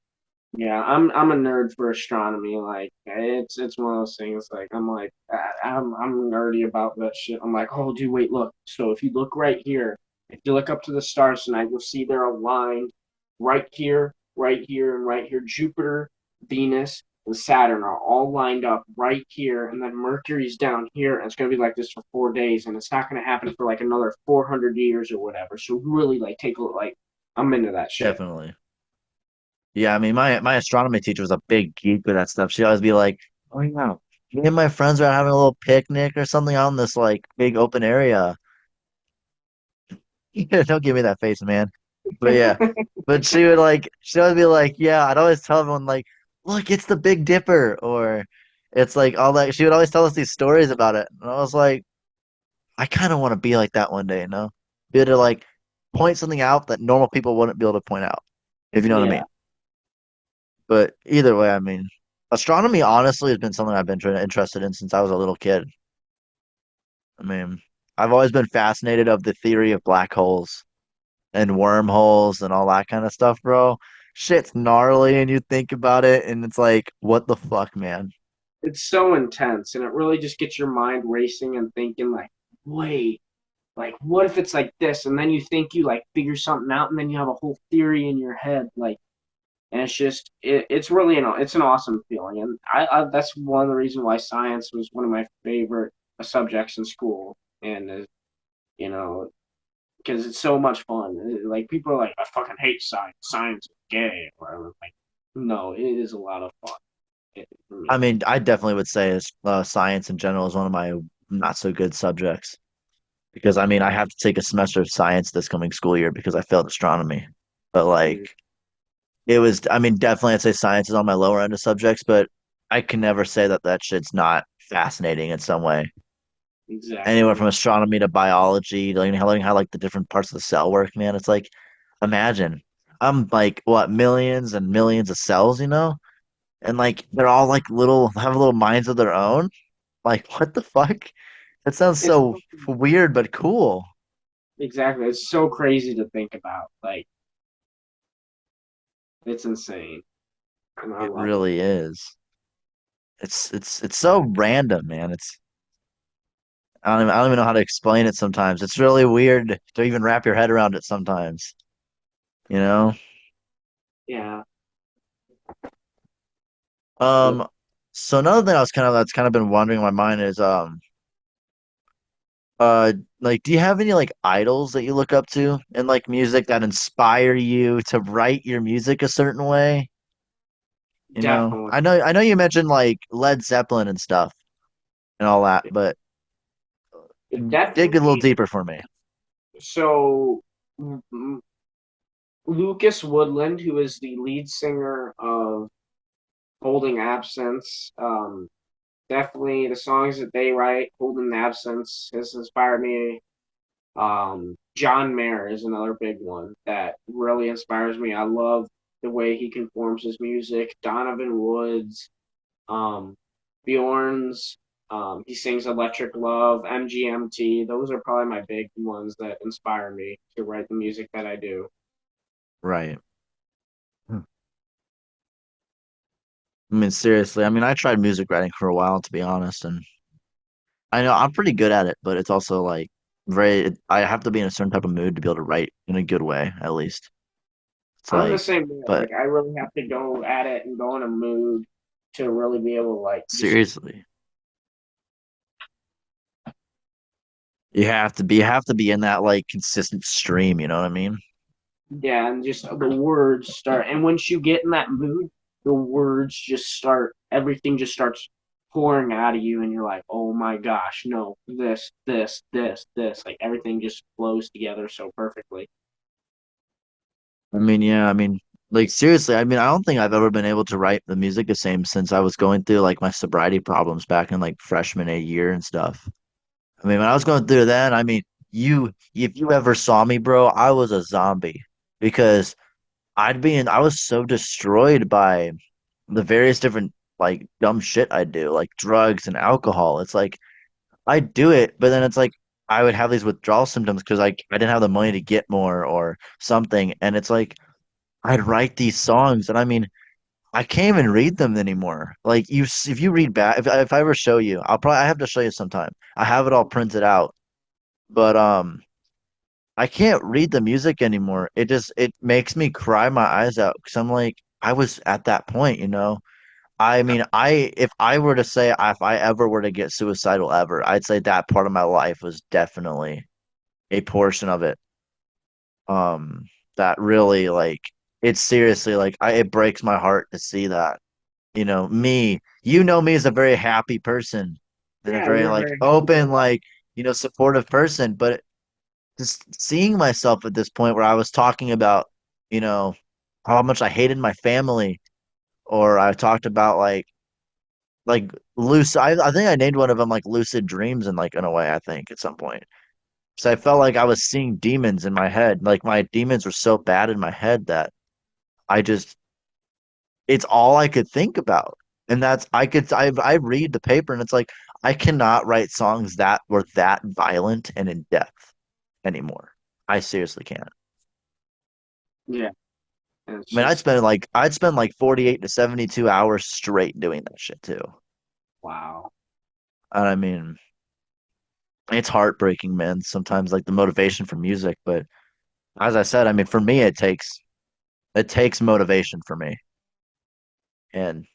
[SPEAKER 2] Yeah, I'm a nerd for astronomy. Like it's one of those things. Like I'm nerdy about that shit. I'm like, oh, dude, wait, look. So if you look right here, if you look up to the stars tonight, you'll see they're aligned right here, and right here. Jupiter, Venus, and Saturn are all lined up right here, and then Mercury's down here, and it's gonna be like this for 4 days, and it's not gonna happen for like another 400 years or whatever. So really, like, take a look. Like, I'm into that shit.
[SPEAKER 1] Definitely. Yeah, I mean, my astronomy teacher was a big geek with that stuff. She'd always be like, "Oh yeah, me and my friends are having a little picnic or something out in this like big open area." Don't give me that face, man. But yeah, but she'd always be like, "Yeah." I'd always tell everyone like, "Look, it's the Big Dipper," or it's like all that. She would always tell us these stories about it, and I was like, I kind of want to be like that one day, you know? Be able to like point something out that normal people wouldn't be able to point out, if you know what I
[SPEAKER 2] Yeah.
[SPEAKER 1] mean. But either way, I mean, astronomy honestly has been something I've been interested in since I was a little kid. I mean, I've always been fascinated of the theory of black holes and wormholes and all that kind of stuff, bro. Shit's gnarly, and you think about it, and it's like, what the fuck, man?
[SPEAKER 2] It's so intense and it really just gets your mind racing and thinking like, wait, like what if it's like this? And then you think you like figure something out and then you have a whole theory in your head. Like, and it's just it's really it's an awesome feeling. And I that's one of the reasons why science was one of my favorite subjects in school. And you know, because it's so much fun. Like people are like, I fucking hate science. Science is gay or whatever. Like, no, it is a lot of fun for
[SPEAKER 1] I
[SPEAKER 2] me.
[SPEAKER 1] mean, I definitely would say is science in general is one of my not so good subjects because I mean, I have to take a semester of science this coming school year because I failed astronomy. But
[SPEAKER 2] Mm,
[SPEAKER 1] like, it was, I mean, definitely I'd say science is on my lower end of subjects, but I can never say that that shit's not fascinating in some way. Anywhere
[SPEAKER 2] exactly.
[SPEAKER 1] from astronomy to biology, learning how like the different parts of the cell work, man. It's like, imagine I'm like what millions and millions of cells, you know, and like they're all like little have little minds of their own. Like, what the fuck? That sounds
[SPEAKER 2] It's
[SPEAKER 1] so weird but cool.
[SPEAKER 2] exactly. It's so crazy to think about. Like it's insane, and I
[SPEAKER 1] It
[SPEAKER 2] love it.
[SPEAKER 1] really is. It's so random, man. I don't even know how to explain it sometimes. It's really weird to even wrap your head around it sometimes, you know?
[SPEAKER 2] Yeah. But
[SPEAKER 1] Um, so another thing I was kind of that's kind of been wondering in my mind is Uh, like, do you have any like idols that you look up to and like music that inspire you to write your music a certain way? You know,
[SPEAKER 2] Definitely.
[SPEAKER 1] I know you mentioned like Led Zeppelin and stuff and all that, but dig a little
[SPEAKER 2] Definitely.
[SPEAKER 1] deeper for me.
[SPEAKER 2] So Lucas Woodland, who is the lead singer of Holding Absence, definitely the songs that they write, Holding Absence, has inspired me. John Mayer is another big one that really inspires me. I love the way he conforms his music. Donovan Woods, um, Bjorn's, he sings Electric Love, MGMT. Those are probably my big ones that inspire me to write the music that I do.
[SPEAKER 1] Right. Hmm. I mean, seriously, I mean, I tried music writing for a while, to be honest, and I know I'm pretty good at it, but it's also like I have to be in a certain type of mood to be able to write in a good way, at least. It's
[SPEAKER 2] I'm the
[SPEAKER 1] like,
[SPEAKER 2] same way.
[SPEAKER 1] but
[SPEAKER 2] Like I really have to go at it and go in a mood to really be able to like just
[SPEAKER 1] seriously, you have to be in that like consistent stream, you know what I mean?
[SPEAKER 2] yeah, and just the words start. And once you get in that mood, the words just start. Everything just starts pouring out of you, and you're like, oh my gosh, no, this. Like everything just flows together so perfectly.
[SPEAKER 1] I mean, yeah, I mean, like seriously, I mean, I don't think I've ever been able to write the music the same since I was going through like my sobriety problems back in like freshman a year and stuff. I mean, when I was going through that, I mean, if you ever saw me, bro, I was a zombie because I was so destroyed by the various different like dumb shit I do, like drugs and alcohol. It's like I do it, but then it's like I would have these withdrawal symptoms because I didn't have the money to get more or something, and it's like I'd write these songs, and I mean, I can't even read them anymore. Like if you read back, if I ever show you, I have to show you sometime. I have it all printed out, but I can't read the music anymore. It makes me cry my eyes out because I'm like I was at that point, you know. I mean, I if I were to say if I ever were to get suicidal ever, I'd say that part of my life was definitely a portion of it. Um, that really like it's seriously like it breaks my heart to see that. You know, you know me as a very happy person and a
[SPEAKER 2] Yeah,
[SPEAKER 1] very
[SPEAKER 2] you're a
[SPEAKER 1] like
[SPEAKER 2] very happy
[SPEAKER 1] open,
[SPEAKER 2] go
[SPEAKER 1] like, supportive person, but just seeing myself at this point where I was talking about, you know, how much I hated my family, or I talked about like lucid. I think I named one of them like lucid dreams in a way. I think at some point, so I felt like I was seeing demons in my head. Like my demons were so bad in my head that I just it's all I could think about, and I read the paper and it's like I cannot write songs that were that violent and in depth anymore. I seriously can't.
[SPEAKER 2] Yeah, and it's
[SPEAKER 1] I mean,
[SPEAKER 2] just
[SPEAKER 1] I'd spend like 48 to 72 hours straight doing that shit too.
[SPEAKER 2] wow.
[SPEAKER 1] And I mean, it's heartbreaking, man. Sometimes like the motivation for music, but as I said, I mean, for me, it takes motivation for me, and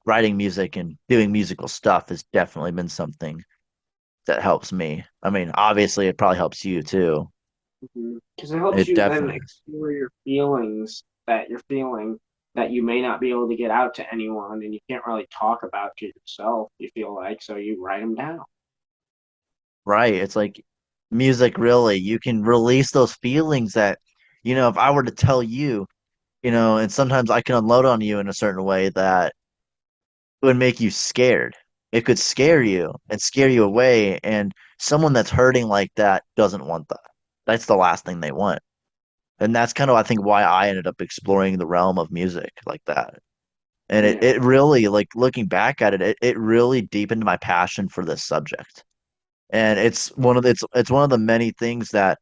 [SPEAKER 1] writing music and doing musical stuff has definitely been something that helps me. I mean, obviously, it probably helps you too.
[SPEAKER 2] Because it helps
[SPEAKER 1] It
[SPEAKER 2] you then
[SPEAKER 1] definitely is.
[SPEAKER 2] explore your feelings that you're feeling that you may not be able to get out to anyone, and you can't really talk about to yourself. You feel like so you write them down.
[SPEAKER 1] Right. It's like music, really. You can release those feelings that, if I were to tell you, and sometimes I can unload on you in a certain way that would make you scared. It could scare you and scare you away. And someone that's hurting like that doesn't want that. That's the last thing they want. And that's kind of, I think, why I ended up exploring the realm of music like that. And it,
[SPEAKER 2] Yeah.
[SPEAKER 1] it really, like looking back at it, it really deepened my passion for this subject. And it's one of the many things that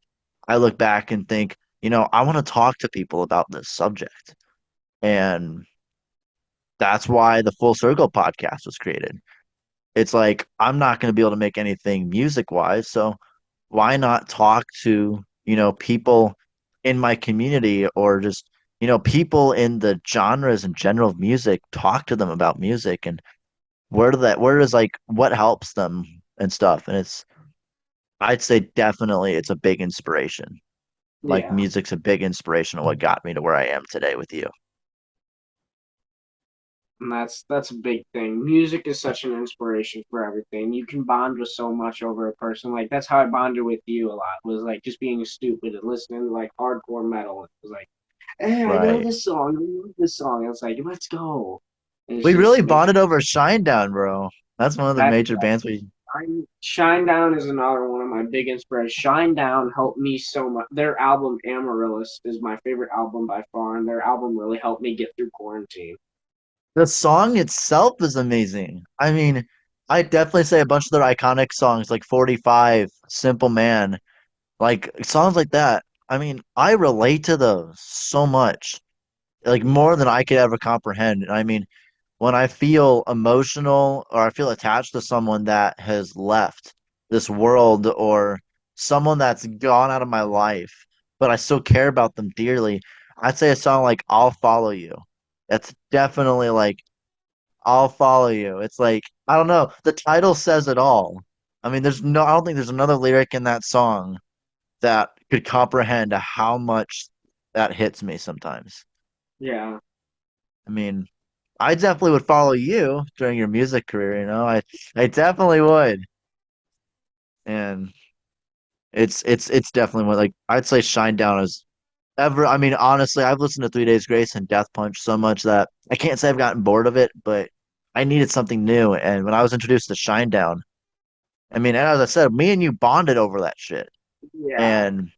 [SPEAKER 1] I look back and think, I want to talk to people about this subject. And that's why the Full Circle podcast was created. It's like I'm not going to be able to make anything music wise, so why not talk to, people in my community, or just, people in the genres and general of music, talk to them about music and where does like what helps them and stuff. And I'd say definitely it's a big inspiration. Like
[SPEAKER 2] Yeah.
[SPEAKER 1] music's a big inspiration of what got me to where I am today with you.
[SPEAKER 2] And that's a big thing. Music is such an inspiration for everything. You can bond with so much over a person. Like that's how I bonded with you a lot. Was like just being stupid and listening to like hardcore metal. It was like, hey, I know
[SPEAKER 1] Right.
[SPEAKER 2] this song. I know this song. It's like, let's go. And it's
[SPEAKER 1] We really
[SPEAKER 2] just
[SPEAKER 1] bonded over Shinedown, bro. That's one of the
[SPEAKER 2] that
[SPEAKER 1] major bands we
[SPEAKER 2] Shinedown is another one of my big inspirations. Shinedown helped me so much. Their album Amaryllis is my favorite album by far, and their album really helped me get through quarantine.
[SPEAKER 1] the song itself is amazing. I mean, I definitely say a bunch of their iconic songs like 45, Simple Man, like songs like that. I mean, I relate to those so much, like more than I could ever comprehend. I mean, when I feel emotional or I feel attached to someone that has left this world or someone that's gone out of my life, but I still care about them dearly, I'd say a song like I'll Follow You. That's definitely like I'll follow you. It's like, I don't know, the title says it all. I mean, I don't think there's another lyric in that song that could comprehend how much that hits me sometimes.
[SPEAKER 2] Yeah,
[SPEAKER 1] I mean, I definitely would follow you during your music career, you know. I definitely would. And it's definitely one like I'd say Shinedown is ever I mean, honestly, I've listened to Three Days Grace and Death Punch so much that I can't say I've gotten bored of it, but I needed something new. And when I was introduced to Shinedown, I mean, and as I said, me and you bonded over that shit.
[SPEAKER 2] yeah,
[SPEAKER 1] And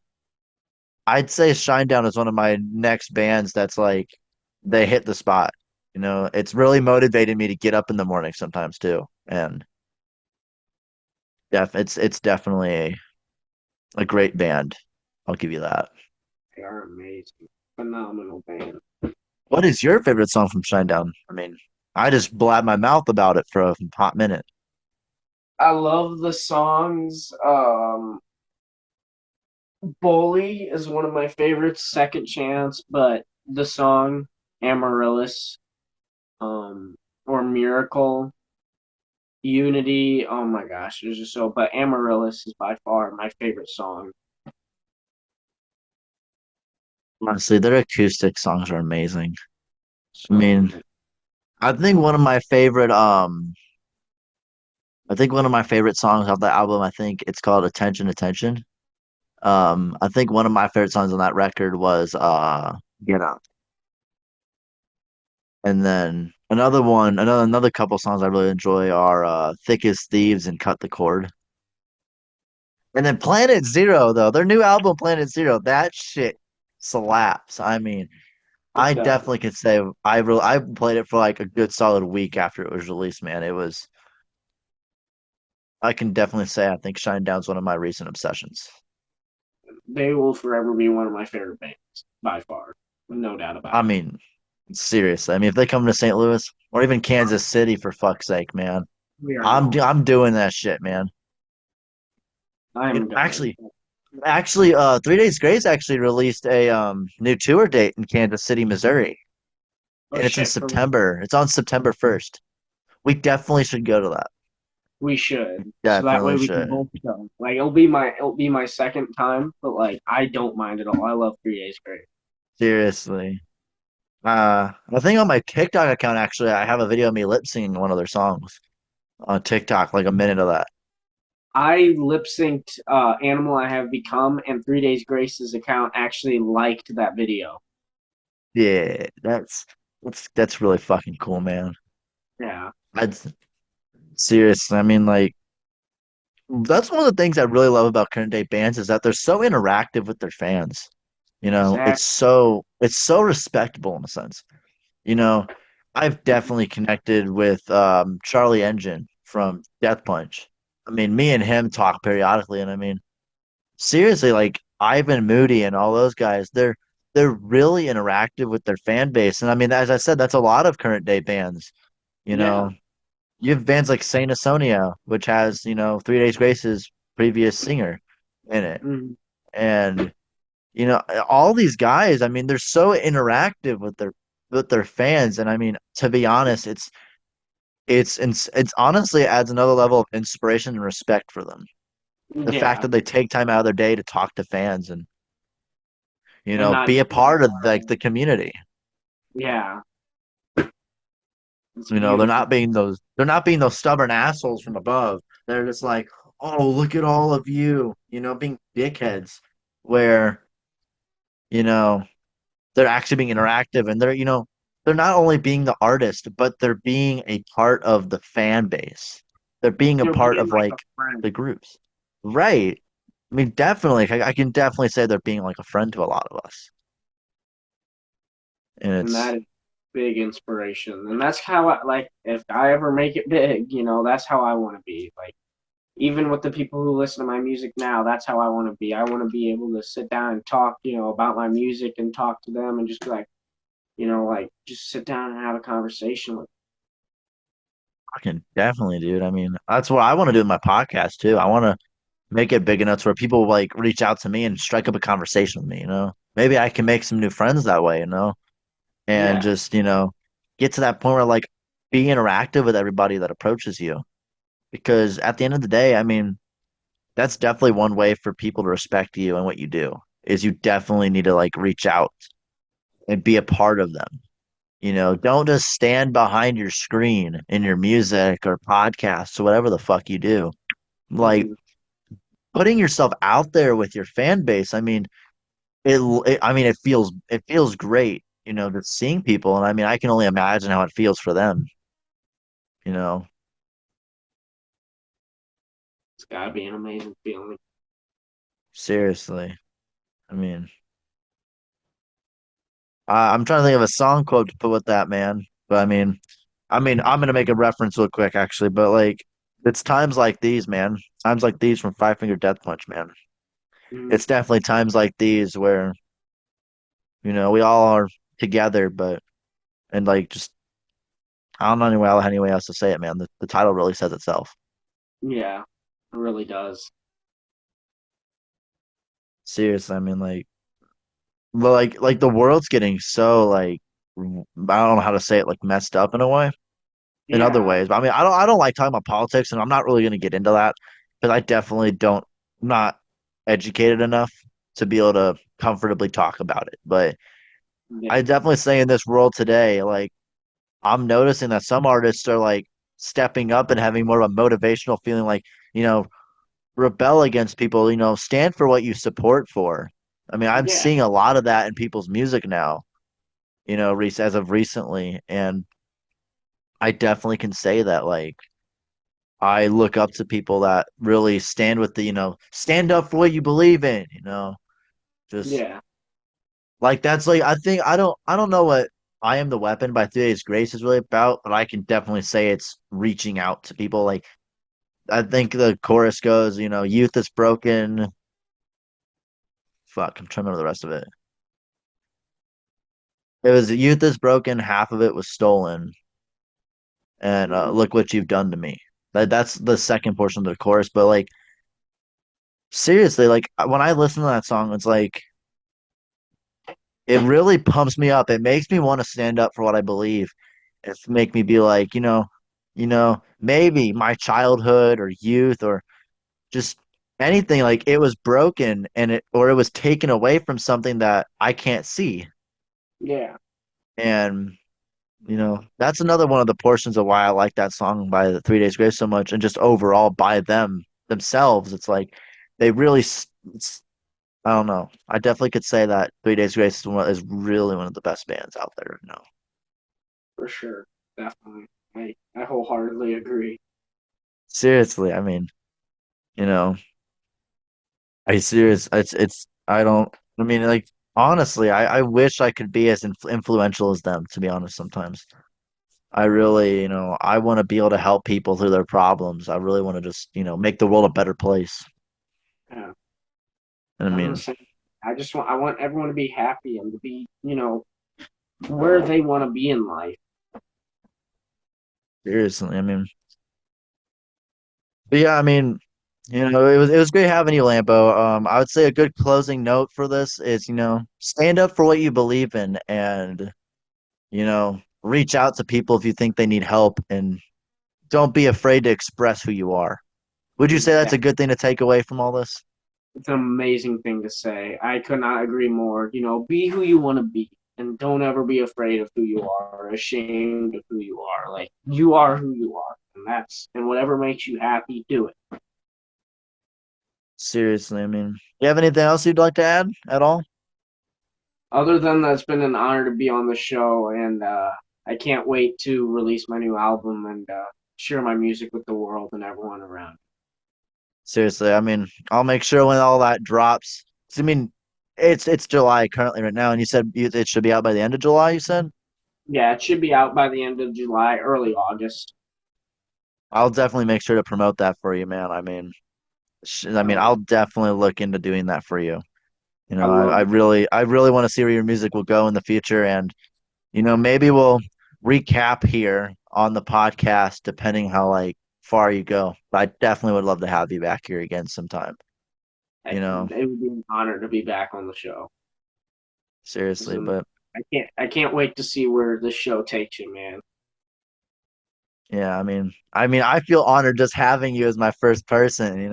[SPEAKER 1] I'd say Shinedown is one of my next bands that's like they hit the spot. You know, it's really motivated me to get up in the morning sometimes too. And it's definitely a great band. I'll give you that.
[SPEAKER 2] they are amazing, phenomenal band.
[SPEAKER 1] What is your favorite song from Shinedown? I mean, I just blabbed my mouth about it for a hot minute.
[SPEAKER 2] I love the songs. Bully is one of my favorites. Second Chance, but the song Amaryllis, um, or Miracle, Unity. Oh my gosh, there's just so. But Amaryllis is by far my favorite song.
[SPEAKER 1] Honestly, their acoustic songs are amazing. I
[SPEAKER 2] So
[SPEAKER 1] mean, I think one of my favorite I think one of my favorite songs off the album, I think it's called Attention Attention. I think one of my favorite songs on that record was Get Up. And then another couple songs I really enjoy are Thick as Thieves and Cut the Cord. And then Planet Zero though, their new album Planet Zero, that shit slaps. I mean,
[SPEAKER 2] it
[SPEAKER 1] I
[SPEAKER 2] does.
[SPEAKER 1] definitely could say I played it for like a good solid week after it was released, man. It was I can definitely say I think Shinedown's one of my recent obsessions.
[SPEAKER 2] They will forever be one of my favorite bands by far, no doubt
[SPEAKER 1] I
[SPEAKER 2] about it.
[SPEAKER 1] mean, seriously. I mean, if they come to St. Louis or even Kansas City for fuck's sake, man,
[SPEAKER 2] We are going.
[SPEAKER 1] I'm doing that shit, man.
[SPEAKER 2] I
[SPEAKER 1] You know,
[SPEAKER 2] am going.
[SPEAKER 1] actually, 3 Days Grace actually released a new tour date in Kansas City, Missouri,
[SPEAKER 2] Oh
[SPEAKER 1] and it's in
[SPEAKER 2] shit, for
[SPEAKER 1] September. It's on September 1st. We definitely should go to that.
[SPEAKER 2] we should. So that way
[SPEAKER 1] Definitely
[SPEAKER 2] we can
[SPEAKER 1] should.
[SPEAKER 2] both go. Like it'll be my second time, but like I don't mind at all. I love 3 Days Grace.
[SPEAKER 1] Seriously. I think on my TikTok account, actually, I have a video of me lip singing one of their songs on TikTok, like a minute of that.
[SPEAKER 2] I lip synced Animal I Have Become, and 3 Days Grace's account actually liked that video.
[SPEAKER 1] Yeah, that's really fucking cool, man.
[SPEAKER 2] Yeah,
[SPEAKER 1] I'd seriously, I mean, like that's one of the things I really love about current day bands is that they're so interactive with their fans. You know,
[SPEAKER 2] exactly.
[SPEAKER 1] it's so respectable in a sense. You know, I've definitely connected with Charlie Engine from Death Punch. I mean, me and him talk periodically, and I mean, seriously, like Ivan Moody and all those guys, they're really interactive with their fan base. And I mean, as I said, that's a lot of current day bands. You
[SPEAKER 2] Yeah.
[SPEAKER 1] know, you have bands like Saint Asonia, which has, 3 Days Grace's previous singer in it.
[SPEAKER 2] Mhm.
[SPEAKER 1] And, all these guys, I mean, they're so interactive with their fans. And I mean, to be honest, it's honestly adds another level of inspiration and respect for them. The fact
[SPEAKER 2] Yeah,
[SPEAKER 1] that they take time out of their day to talk to fans and,
[SPEAKER 2] and not
[SPEAKER 1] be a
[SPEAKER 2] just
[SPEAKER 1] part of like the community.
[SPEAKER 2] yeah, it's
[SPEAKER 1] They're
[SPEAKER 2] beautiful.
[SPEAKER 1] not being those stubborn assholes from above. They're just like, oh, look at all of you, being dickheads where, you know, they're actually being interactive and they're not only being the artist, but they're being a part of the fan base. They're being a
[SPEAKER 2] They're
[SPEAKER 1] part
[SPEAKER 2] being
[SPEAKER 1] of
[SPEAKER 2] like a
[SPEAKER 1] like
[SPEAKER 2] friend,
[SPEAKER 1] the groups. Right. I mean, definitely, I can definitely say they're being like a friend to a lot of us. And
[SPEAKER 2] and
[SPEAKER 1] it's
[SPEAKER 2] that is big inspiration. And that's how I like. If I ever make it big, that's how I want to be. Like even with the people who listen to my music now, that's how I want to be. I want to be able to sit down and talk, about my music and talk to them and just be like, like just sit down and have a conversation with.
[SPEAKER 1] fucking definitely, dude. I mean, that's what I want to do with my podcast too. I want to make it big enough where people like reach out to me and strike up a conversation with me. Maybe I can make some new friends that way, and
[SPEAKER 2] Yeah,
[SPEAKER 1] just, get to that point where like be interactive with everybody that approaches you. Because at the end of the day, I mean, that's definitely one way for people to respect you and what you do is you definitely need to like reach out and be a part of them. Don't just stand behind your screen in your music or podcasts or whatever the fuck you do. Like
[SPEAKER 2] mhm.
[SPEAKER 1] putting yourself out there with your fan base. I mean, I mean, it feels great, just seeing people, and I mean, I can only imagine how it feels for them. You know,
[SPEAKER 2] It's gotta be an amazing feeling.
[SPEAKER 1] seriously. I mean, I'm trying to think of a song quote to put with that, man. But I mean, I'm gonna make a reference real quick, actually. But like, it's times like these, man. Times like these from Five Finger Death Punch, man.
[SPEAKER 2] Mhm.
[SPEAKER 1] It's definitely times like these where we all are together, but and like just I don't know any way else to say it, man. The title really says itself.
[SPEAKER 2] Yeah, it really does.
[SPEAKER 1] Seriously, I mean, like, well, like the world's getting so like I don't know how to say it, like messed up in a way, in other
[SPEAKER 2] Yeah,
[SPEAKER 1] ways. But I mean, I don't like talking about politics, and I'm not really going to get into that because I definitely don't I'm not educated enough to be able to comfortably talk about it. But
[SPEAKER 2] yeah,
[SPEAKER 1] I definitely say in this world today, like I'm noticing that some artists are like stepping up and having more of a motivational feeling, like you know, rebel against people, stand for what you support for. I mean, I'm
[SPEAKER 2] yeah,
[SPEAKER 1] seeing a lot of that in people's music now, as of recently, and I definitely can say that like I look up to people that really stand with stand up for what you believe in, just
[SPEAKER 2] yeah,
[SPEAKER 1] like that's like I don't know what I Am the Weapon by 3 Days Grace is really about, but I can definitely say it's reaching out to people. Like I think the chorus goes, youth is broken. Fuck, I'm trying to remember the rest of it. It was youth is broken, half of it was stolen, and
[SPEAKER 2] mhm.
[SPEAKER 1] look what you've done to me. That's the second portion of the chorus, but like seriously, like when I listen to that song, it's like it really pumps me up. It makes me want to stand up for what I believe. It's make me be like, maybe my childhood or youth or just anything like it was broken and it was taken away from something that I can't see.
[SPEAKER 2] Yeah,
[SPEAKER 1] And that's another one of the portions of why I like that song by the 3 Days Grace so much, and just overall by them themselves. It's like they really, I don't know. I definitely could say that 3 Days Grace is really one of the best bands out there. No,
[SPEAKER 2] for sure. Definitely. I wholeheartedly agree.
[SPEAKER 1] seriously. I mean, you know, I serious. It's. I don't. I mean, like honestly, I wish I could be as influential as them. To be honest, sometimes. I really, I want to be able to help people through their problems. I really want to just, make the world a better place.
[SPEAKER 2] Yeah.
[SPEAKER 1] And I
[SPEAKER 2] I'm the
[SPEAKER 1] mean,
[SPEAKER 2] same. I want everyone to be happy and to be, where they want to be in life.
[SPEAKER 1] seriously, I mean, but yeah, I mean, it was great having you, Lambo. I would say a good closing note for this is, stand up for what you believe in and, reach out to people if you think they need help and don't be afraid to express who you are. Would you say that's a
[SPEAKER 2] Exactly.
[SPEAKER 1] good thing to take away from all this?
[SPEAKER 2] It's an amazing thing to say. I could not agree more. Be who you want to be, and don't ever be afraid of who you are, or ashamed of who you are. Like you are who you are, and whatever makes you happy, do it.
[SPEAKER 1] Seriously, I mean, you have anything else you'd like to add at all?
[SPEAKER 2] Other than that, it's been an honor to be on the show, and I can't wait to release my new album and share my music with the world and everyone around.
[SPEAKER 1] Seriously, I mean, I'll make sure when all that drops. 'Cause I mean, it's July currently right now, and you said it should be out by the end of July, you said?
[SPEAKER 2] Yeah, it should be out by the end of July, early August.
[SPEAKER 1] I'll definitely make sure to promote that for you, man. I mean,
[SPEAKER 2] Oh,
[SPEAKER 1] I'll definitely look into doing that for you. You
[SPEAKER 2] I
[SPEAKER 1] know,
[SPEAKER 2] love it.
[SPEAKER 1] I really want to see where your music will go in the future, and maybe we'll recap here on the podcast, depending how like far you go. But I definitely would love to have you back here again sometime. You know,
[SPEAKER 2] It would be an honor to be back on the show.
[SPEAKER 1] seriously,
[SPEAKER 2] And
[SPEAKER 1] but
[SPEAKER 2] I can't wait to see where this show takes you, man.
[SPEAKER 1] yeah, I feel honored just having you as my first person.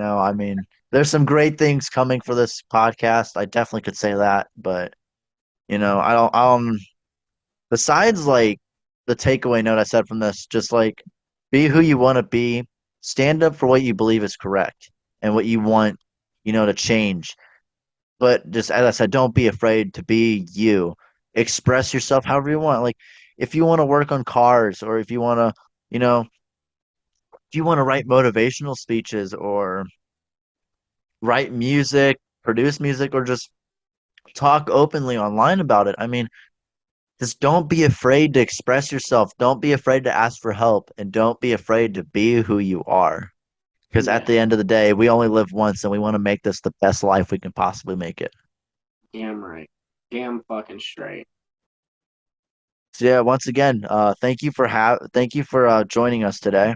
[SPEAKER 1] There's some great things coming for this podcast. I definitely could say that, but I don't. Besides, like the takeaway note I said from this, just like be who you want to be, stand up for what you believe is correct and what you want, to change. But just as I said, don't be afraid to be you. Express yourself however you want. Like if you want to work on cars or if you want to, you know, if you want to write motivational speeches or write music, produce music, or just talk openly online about it. I mean, just don't be afraid to express yourself. Don't be afraid to ask for help, and don't be afraid to be who you are. Because at
[SPEAKER 2] Yeah,
[SPEAKER 1] the end of the day, we only live once, and we want to make this the best life we can possibly make it.
[SPEAKER 2] damn right. Damn fucking straight.
[SPEAKER 1] So yeah, once again, thank you for joining us today,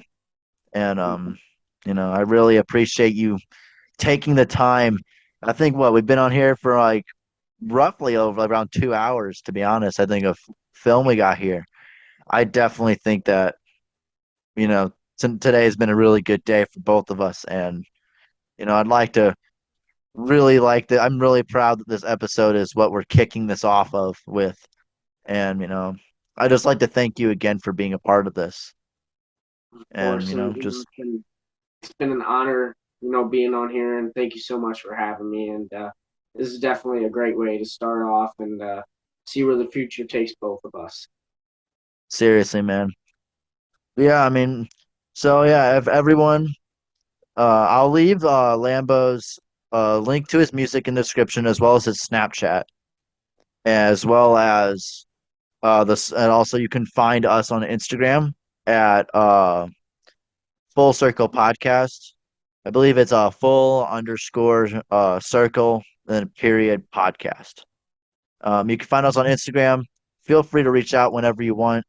[SPEAKER 1] and I really appreciate you taking the time. I think what we've been on here for like roughly over around 2 hours, to be honest. I think of film we got here. I definitely think that today has been a really good day for both of us, and I'd like to really like that. I'm really proud that this episode is what we're kicking this off of with, and I just like to thank you again for being a part of this,
[SPEAKER 2] Of
[SPEAKER 1] and
[SPEAKER 2] course, and
[SPEAKER 1] just
[SPEAKER 2] it's been an honor, being on here, and thank you so much for having me. And this is definitely a great way to start off and see where the future takes both of us.
[SPEAKER 1] seriously, man. Yeah, so yeah, if everyone, I'll leave Lambo's link to his music in the description as well as his Snapchat, as well as this, and also you can find us on Instagram at Full Circle Podcast. I believe it's a full underscore circle then period podcast. You can find us on Instagram. Feel free to reach out whenever you want.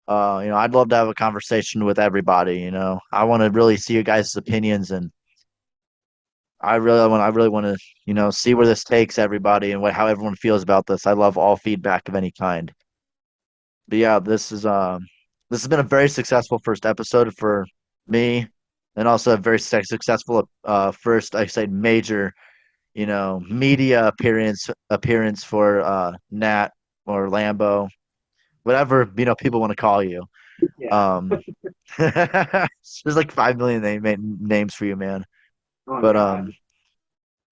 [SPEAKER 1] I'd love to have a conversation with everybody. I want to really see you guys' opinions, and I really want to, see where this takes everybody and how everyone feels about this. I love all feedback of any kind. But yeah, this has been a very successful first episode for me, and also a very successful first, I say, major, media appearance for Nat or Lambo, whatever people want to call you.
[SPEAKER 2] Yeah.
[SPEAKER 1] Um, there's like 5 million names for you, man.
[SPEAKER 2] Oh
[SPEAKER 1] But
[SPEAKER 2] God.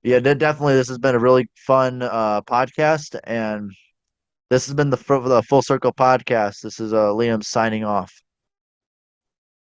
[SPEAKER 1] yeah, definitely, this has been a really fun podcast, and this has been the Full Circle podcast. This is Liam signing off.